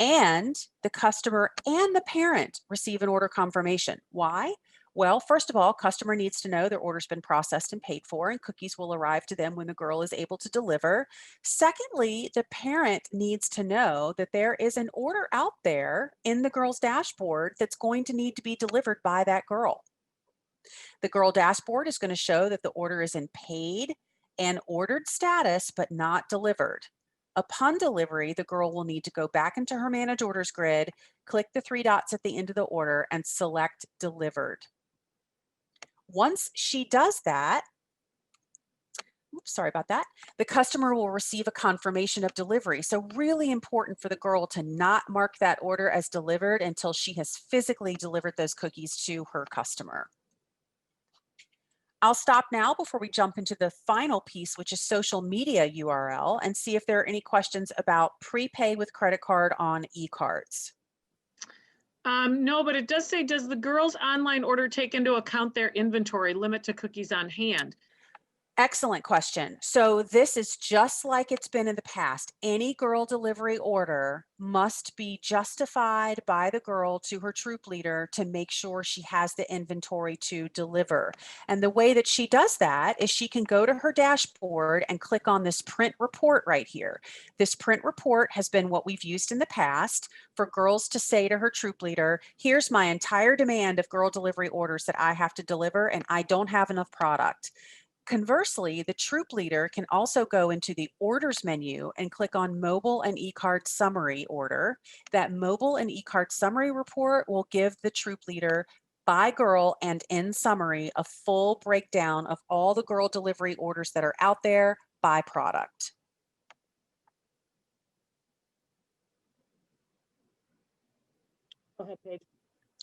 and the customer and the parent receive an order confirmation. Why? Well, first of all, customer needs to know their order's been processed and paid for, and cookies will arrive to them when the girl is able to deliver. Secondly, the parent needs to know that there is an order out there in the girl's dashboard that's going to need to be delivered by that girl. The girl dashboard is going to show that the order is in paid and ordered status, but not delivered. Upon delivery, the girl will need to go back into her Manage Orders grid, click the three dots at the end of the order, and select Delivered. Once she does that, oops, sorry about that, the customer will receive a confirmation of delivery. So really important for the girl to not mark that order as delivered until she has physically delivered those cookies to her customer. I'll stop now before we jump into the final piece, which is social media URL, and see if there are any questions about prepay with credit card on e-cards. No, but it does say, does the girls' online order take into account their inventory limit to cookies on hand? Excellent question. So this is just like it's been in the past. Any girl delivery order must be justified by the girl to her troop leader to make sure she has the inventory to deliver. And the way that she does that is she can go to her dashboard and click on this print report right here. This print report has been what we've used in the past for girls to say to her troop leader, here's my entire demand of girl delivery orders that I have to deliver and I don't have enough product. Conversely, the troop leader can also go into the orders menu and click on mobile and e-card summary order. That mobile and e-card summary report will give the troop leader by girl and in summary a full breakdown of all the girl delivery orders that are out there by product. Go ahead, Paige.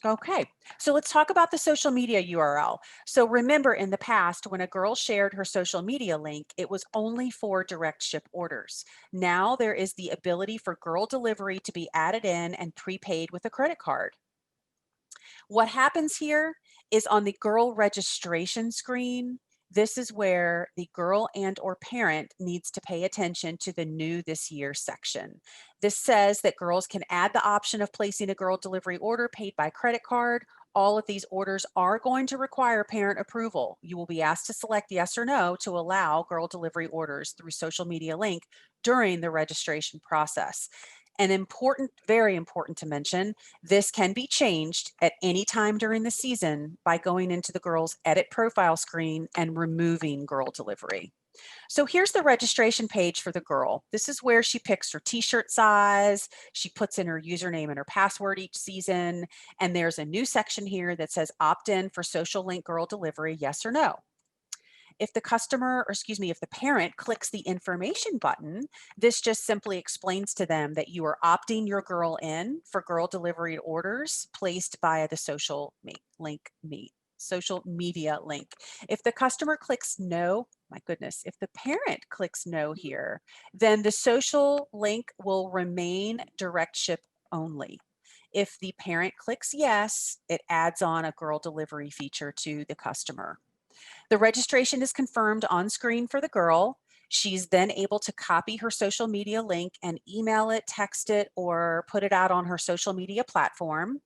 Okay, so let's talk about the social media URL. So remember, in the past, when a girl shared her social media link, it was only for direct ship orders. Now there is the ability for girl delivery to be added in and prepaid with a credit card. What happens here is on the girl registration screen, this is where the girl and or parent needs to pay attention to the new this year section. This says that girls can add the option of placing a girl delivery order paid by credit card. All of these orders are going to require parent approval. You will be asked to select yes or no to allow girl delivery orders through social media link during the registration process. And important, very important to mention, this can be changed at any time during the season by going into the girl's edit profile screen and removing girl delivery. So here's the registration page for the girl. This is where she picks her t-shirt size, she puts in her username and her password each season, and there's a new section here that says opt in for social link girl delivery, yes or no. If the customer, or excuse me, if the parent clicks the information button, this just simply explains to them that you are opting your girl in for girl delivery orders placed via the social media link. If the customer clicks no, my goodness, if the parent clicks no here, then the social link will remain direct ship only. If the parent clicks yes, it adds on a girl delivery feature to the customer. The registration is confirmed on screen for the girl. She's then able to copy her social media link and email it, text it, or put it out on her social media platform.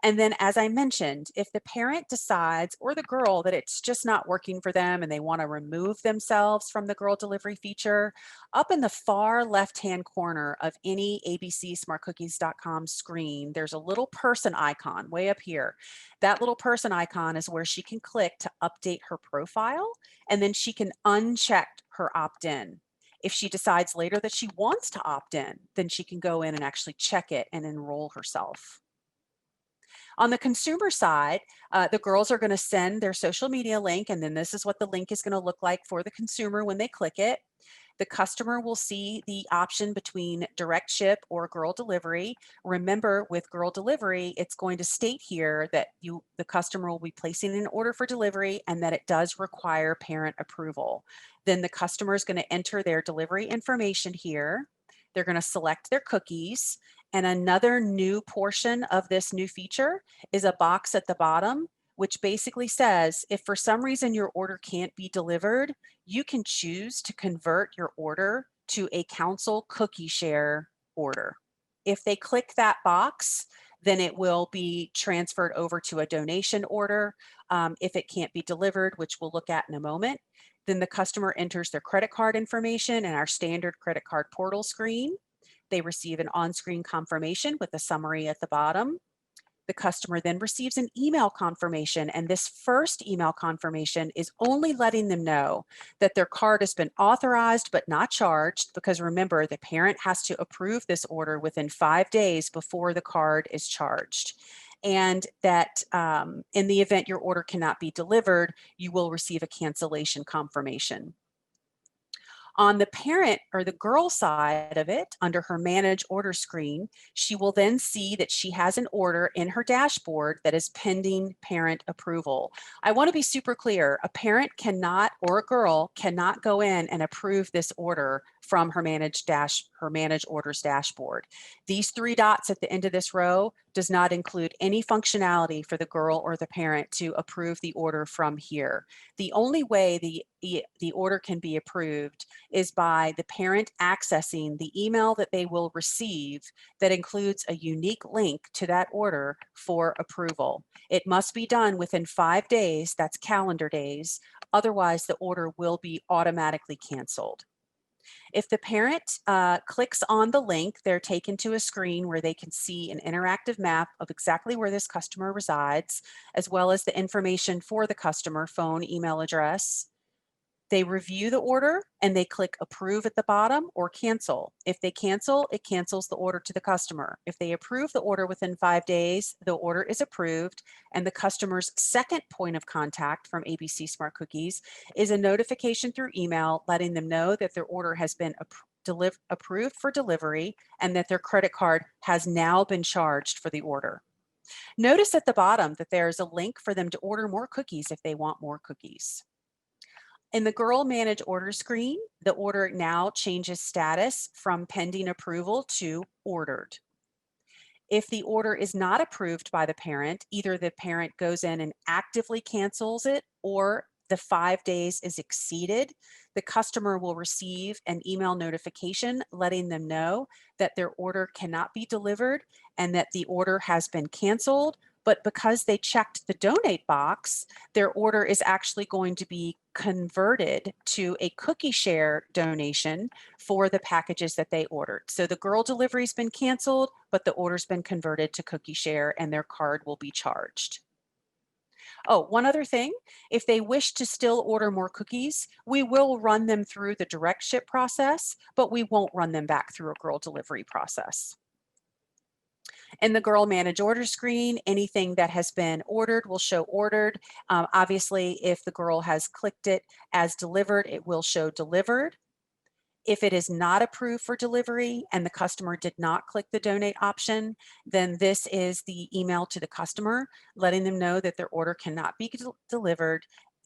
And then, as I mentioned, if the parent decides or the girl that it's just not working for them and they want to remove themselves from the girl delivery feature, up in the far left-hand corner of any abcsmartcookies.com screen, there's a little person icon way up here. That little person icon is where she can click to update her profile, and then she can uncheck her opt-in. If she decides later that she wants to opt in, then she can go in and actually check it and enroll herself. On the consumer side, the girls are going to send their social media link, and then this is what the link is going to look like for the consumer when they click it. The customer will see the option between direct ship or girl delivery. Remember, with girl delivery, it's going to state here that the customer will be placing an order for delivery and that it does require parent approval. Then the customer is going to enter their delivery information here. They're going to select their cookies. And another new portion of this new feature is a box at the bottom, which basically says, if for some reason your order can't be delivered, you can choose to convert your order to a council cookie share order. If they click that box, then it will be transferred over to a donation order. If it can't be delivered, which we'll look at in a moment, then the customer enters their credit card information in our standard credit card portal screen. They receive an on-screen confirmation with a summary at the bottom. The customer then receives an email confirmation, and this first email confirmation is only letting them know that their card has been authorized but not charged, because remember, the parent has to approve this order within 5 days before the card is charged. And that in the event your order cannot be delivered, you will receive a cancellation confirmation. On the parent or the girl side of it, under her manage order screen, she will then see that she has an order in her dashboard that is pending parent approval. I want to be super clear. A parent cannot, or a girl cannot go in and approve this order from her manage orders dashboard. These 3 dots at the end of this row does not include any functionality for the girl or the parent to approve the order from here. The only way the the order can be approved is by the parent accessing the email that they will receive that includes a unique link to that order for approval. It must be done within 5 days, that's calendar days, otherwise the order will be automatically canceled. If the parent clicks on the link, they're taken to a screen where they can see an interactive map of exactly where this customer resides, as well as the information for the customer, phone, email address. They review the order and they click approve at the bottom or cancel. If they cancel, it cancels the order to the customer. If they approve the order within 5 days, the order is approved, and the customer's second point of contact from ABC Smart Cookies is a notification through email letting them know that their order has been approved for delivery and that their credit card has now been charged for the order. Notice at the bottom that there's a link for them to order more cookies if they want more cookies. In the Girl Manage Order screen, the order now changes status from pending approval to ordered. If the order is not approved by the parent, either the parent goes in and actively cancels it or the 5 days is exceeded, the customer will receive an email notification letting them know that their order cannot be delivered and that the order has been canceled. But because they checked the donate box, their order is actually going to be converted to a cookie share donation for the packages that they ordered. So the girl delivery's been canceled, but the order's been converted to cookie share and their card will be charged. Oh, one other thing, if they wish to still order more cookies, we will run them through the direct ship process, but we won't run them back through a girl delivery process. In the Girl Manage Order screen, anything that has been ordered will show ordered. Obviously, if the girl has clicked it as delivered, it will show delivered. If it is not approved for delivery and the customer did not click the donate option, then this is the email to the customer letting them know that their order cannot be delivered,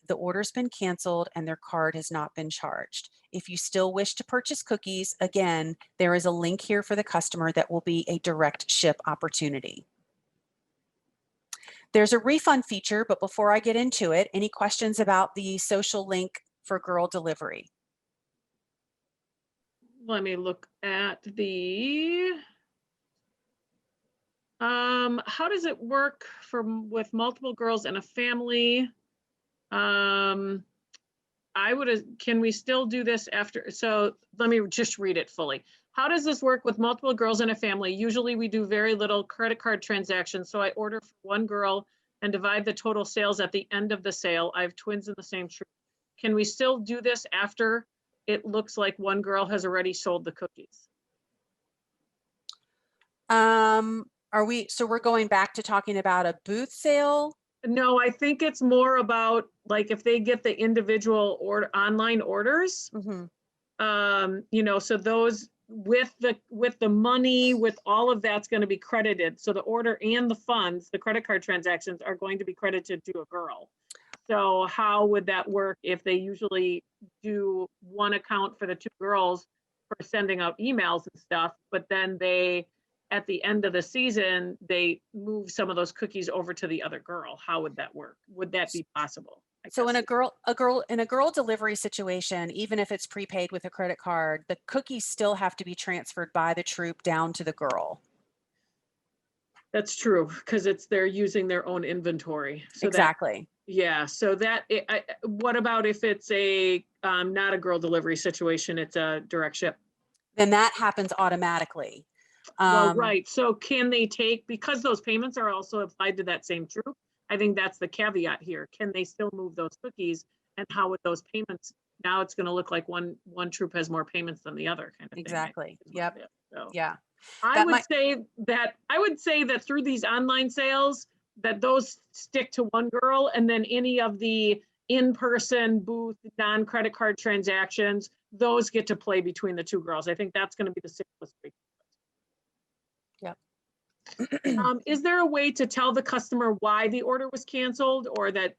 the order's been canceled, and their card has not been charged. If you still wish to purchase cookies, again, there is a link here for the customer that will be a direct ship opportunity. There's a refund feature, but before I get into it, any questions about the social link for girl delivery? Let me look at the, how does it work with multiple girls and a family? Can we still do this after? So let me just read it fully. How does this work with multiple girls in a family? Usually we do very little credit card transactions. So I order for one girl and divide the total sales at the end of the sale. I have twins in the same troop. Can we still do this after it looks like one girl has already sold the cookies? So we're going back to talking about a booth sale? No, I think it's more about like if they get the individual online orders, so those with the money, with all of that's going to be credited. So the order and the funds, the credit card transactions are going to be credited to a girl. So how would that work if they usually do one account for the two girls for sending out emails and stuff, but then they, at the end of the season, they move some of those cookies over to the other girl? How would that work? Would that be possible? So in a girl delivery situation, even if it's prepaid with a credit card, the cookies still have to be transferred by the troop down to the girl. That's true, because they're using their own inventory. So exactly. Yeah. So what about if it's a not a girl delivery situation, it's a direct ship? Then that happens automatically. Well, right. So can they take, because those payments are also applied to that same troop? I think that's the caveat here. Can they still move those cookies? And how would those payments, now it's going to look like one troop has more payments than the other kind of thing. Exactly. Yep. So yeah. I would say that through these online sales, that those stick to one girl, and then any of the in-person booth non-credit card transactions, those get to play between the two girls. I think that's going to be the simplest way. Yep. Is there a way to tell the customer why the order was canceled, or that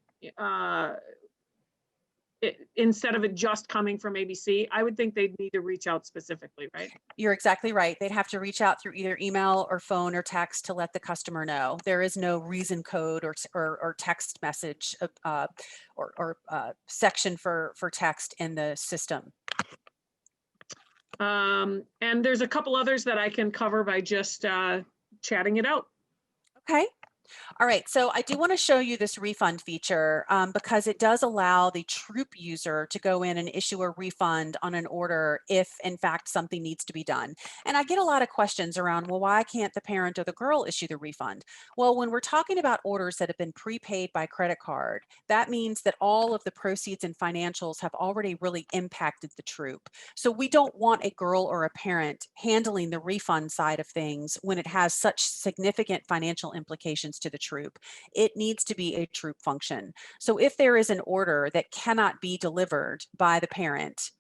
instead of it just coming from ABC, I would think they'd need to reach out specifically, right? You're exactly right. They'd have to reach out through either email or phone or text to let the customer know. There is no reason code or text message or section for text in the system. And there's a couple others that I can cover by just chatting it out. Okay. All right, so I do want to show you this refund feature because it does allow the Troop user to go in and issue a refund on an order if, in fact, something needs to be done. And I get a lot of questions around, well, why can't the parent or the girl issue the refund? Well, when we're talking about orders that have been prepaid by credit card, that means that all of the proceeds and financials have already really impacted the Troop. So we don't want a girl or a parent handling the refund side of things when it has such significant financial implications to the Troop. It needs to be a Troop function. So if there is an order that cannot be delivered by the parent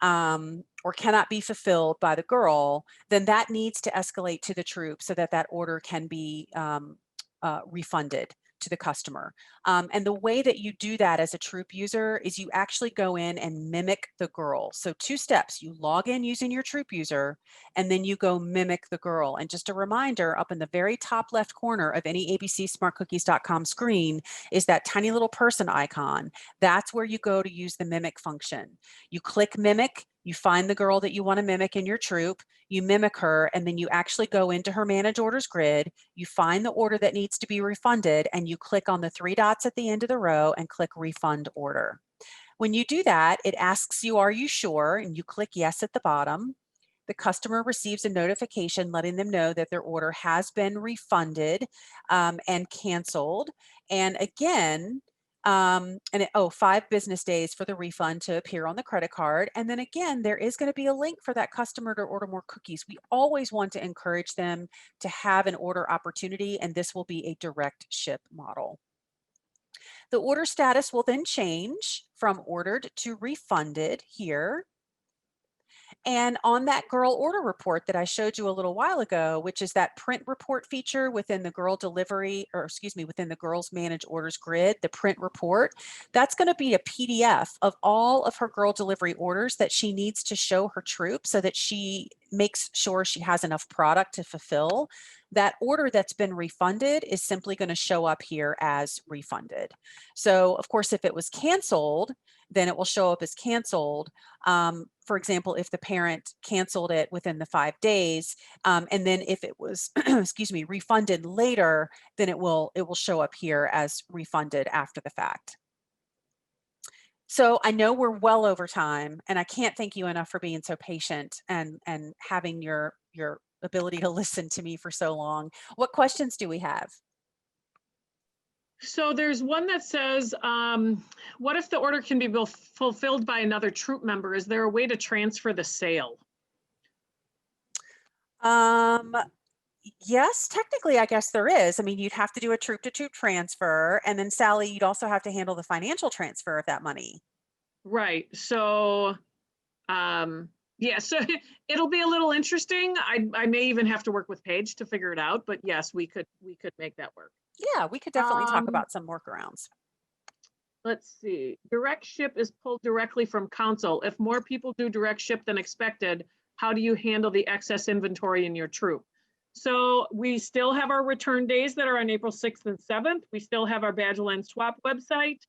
or cannot be fulfilled by the girl, then that needs to escalate to the Troop so that that order can be refunded to the customer. And the way that you do that as a Troop user is you actually go in and mimic the girl. So 2 steps: you log in using your Troop user, and then you go mimic the girl. And just a reminder, up in the very top left corner of any abcsmartcookies.com screen is that tiny little person icon. That's where you go to use the mimic function. You click mimic, you find the girl that you want to mimic in your Troop, you mimic her, and then you actually go into her manage orders grid, you find the order that needs to be refunded, and you click on the 3 dots at the end of the row and click refund order. When you do that, it asks you, are you sure? And you click yes at the bottom. The customer receives a notification letting them know that their order has been refunded and canceled. And again, 5 business days for the refund to appear on the credit card. And then again, there is going to be a link for that customer to order more cookies. We always want to encourage them to have an order opportunity, and this will be a direct ship model. The order status will then change from ordered to refunded here. And on that girl order report that I showed you a little while ago, which is that print report feature within the girl delivery, or excuse me, within the girls manage orders grid, the print report, that's going to be a PDF of all of her girl delivery orders that she needs to show her Troop so that she makes sure she has enough product to fulfill. That order that's been refunded is simply going to show up here as refunded. So of course, if it was canceled, then it will show up as canceled. For example, if the parent canceled it within the 5 days, and then if it was, excuse me, refunded later, then it will show up here as refunded after the fact. So I know we're well over time, and I can't thank you enough for being so patient and having your ability to listen to me for so long. What questions do we have? So there's one that says, what if the order can be fulfilled by another Troop member? Is there a way to transfer the sale? Yes, technically, I guess there is. I mean, you'd have to do a Troop to Troop transfer, and then Sally, you'd also have to handle the financial transfer of that money. Right. So, yeah, so it'll be a little interesting. I may even have to work with Paige to figure it out, but yes, we could make that work. Yeah, we could definitely talk about some workarounds. Let's see. Direct ship is pulled directly from console. If more people do direct ship than expected, how do you handle the excess inventory in your Troop? So we still have our return days that are on April 6th and 7th. We still have our Badgeland Swap website.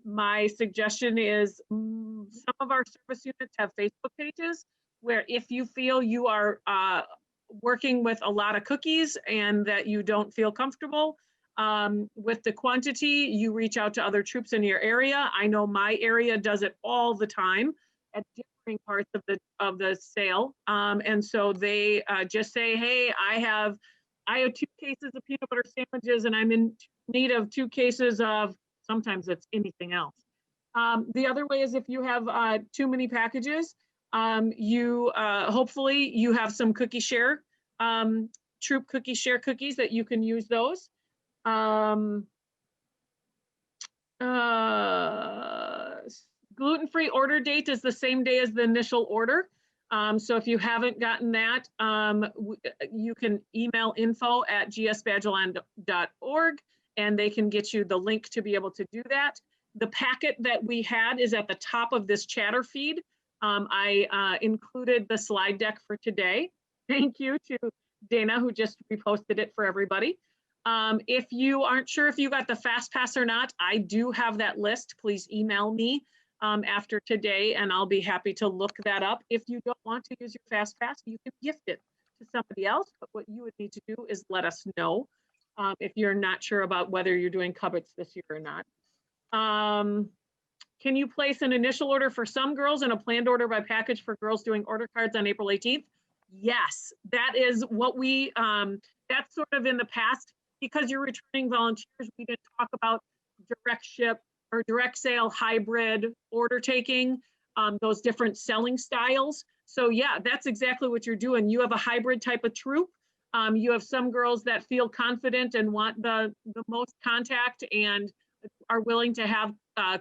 My suggestion is some of our service units have Facebook pages where if you feel you are working with a lot of cookies and that you don't feel comfortable with the quantity, you reach out to other Troops in your area. I know my area does it all the time at differing parts of the sale. And so they just say, hey, I have 2 cases of peanut butter sandwiches and I'm in need of 2 cases of, sometimes it's anything else. The other way is if you have too many packages, you hopefully you have some cookie share, Troop cookie share cookies that you can use those. Gluten-free order date is the same day as the initial order. So if you haven't gotten that, you can email info@gsbadgeland.org and they can get you the link to be able to do that. The packet that we had is at the top of this chatter feed. I included the slide deck for today. Thank you to Dana, who just reposted it for everybody. If you aren't sure if you got the FastPass or not, I do have that list. Please email me after today, and I'll be happy to look that up. If you don't want to use your FastPass, you can gift it to somebody else, but what you would need to do is let us know if you're not sure about whether you're doing cupboards this year or not. Can you place an initial order for some girls and a planned order by package for girls doing order cards on April 18th? Yes, that is what we, that's sort of in the past, because you're returning volunteers, we didn't talk about direct ship or direct sale, hybrid order taking, those different selling styles. So yeah, that's exactly what you're doing. You have a hybrid type of troop. You have some girls that feel confident and want the most contact and are willing to have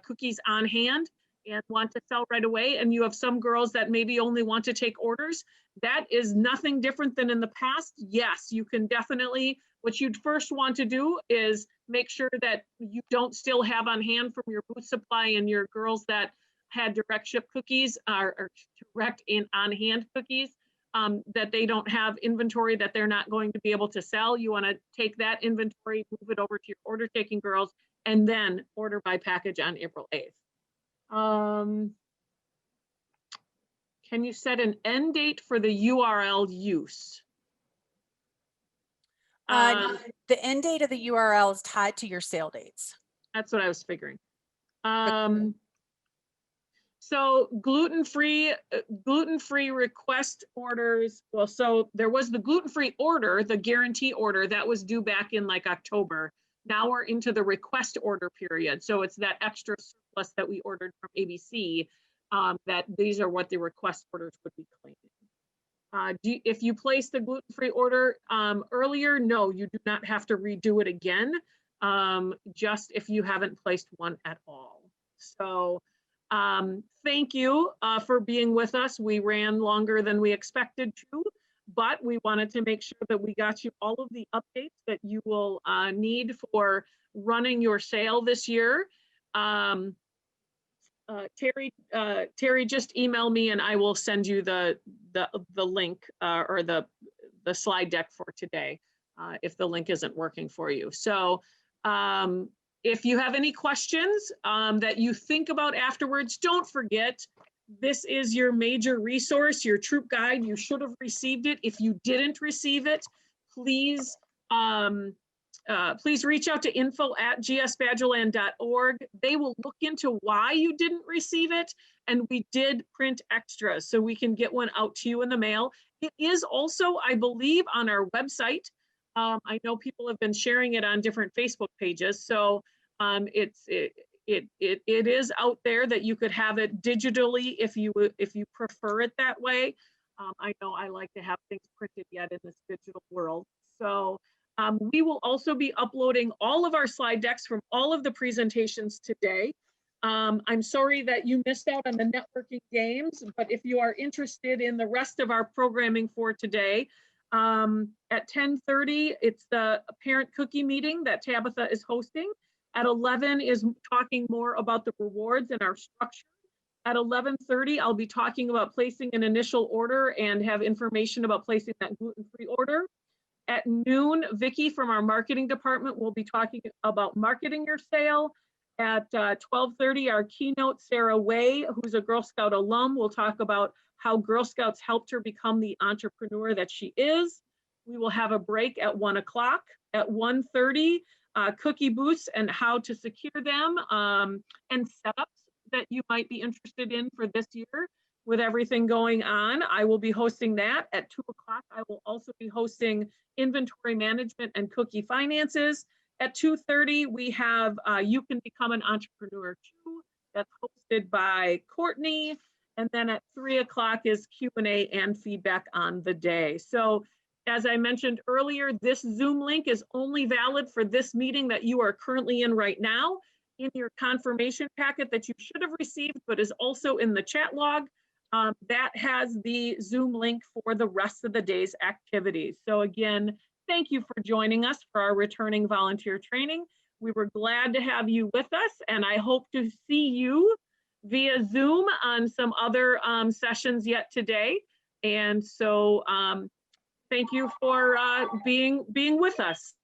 cookies on hand and want to sell right away. And you have some girls that maybe only want to take orders. That is nothing different than in the past. Yes, you can definitely, what you'd first want to do is make sure that you don't still have on hand from your booth supply and your girls that had direct ship cookies or direct in on hand cookies, that they don't have inventory that they're not going to be able to sell. You want to take that inventory, move it over to your order taking girls, and then order by package on April 8th. Can you set an end date for the URL use? The end date of the URL is tied to your sale dates. That's what I was figuring. So gluten-free request orders. Well, so there was the gluten-free order, the guarantee order that was due back in like October. Now we're into the request order period. So it's that extra surplus that we ordered from ABC, that these are what the request orders would be claiming. If you place the gluten-free order earlier, no, you do not have to redo it again, just if you haven't placed one at all. So thank you for being with us. We ran longer than we expected to, but we wanted to make sure that we got you all of the updates that you will need for running your sale this year. Terry, just email me and I will send you the link or the slide deck for today if the link isn't working for you. So if you have any questions that you think about afterwards, don't forget, this is your major resource, your troop guide. You should have received it. If you didn't receive it, please please reach out to info@gsbadgerland.org. They will look into why you didn't receive it, and we did print extras, so we can get one out to you in the mail. It is also, I believe, on our website. I know people have been sharing it on different Facebook pages, so it is out there that you could have it digitally if you prefer it that way. I know I like to have things printed yet in this digital world. So we will also be uploading all of our slide decks from all of the presentations today. I'm sorry that you missed out on the networking games, but if you are interested in the rest of our programming for today, at 10:30, it's the parent cookie meeting that Tabitha is hosting. At 11 is talking more about the rewards and our structure. At 11:30, I'll be talking about placing an initial order and have information about placing that gluten-free order. At noon, Vicki from our marketing department will be talking about marketing your sale. At 12:30, our keynote, Sarah Way, who's a Girl Scout alum, will talk about how Girl Scouts helped her become the entrepreneur that she is. We will have a break at 1 o'clock. At 1:30, cookie booths and how to secure them, and setups that you might be interested in for this year. With everything going on, I will be hosting that. At 2 o'clock, I will also be hosting inventory management and cookie finances. At 2:30, we have You Can Become an Entrepreneur Too. That's hosted by Courtney. And then at 3 o'clock is Q&A and feedback on the day. So as I mentioned earlier, this Zoom link is only valid for this meeting that you are currently in right now. In your confirmation packet that you should have received, but is also in the chat log, that has the Zoom link for the rest of the day's activities. So again, thank you for joining us for our returning volunteer training. We were glad to have you with us, and I hope to see you via Zoom on some other sessions yet today. And so thank you for being with us.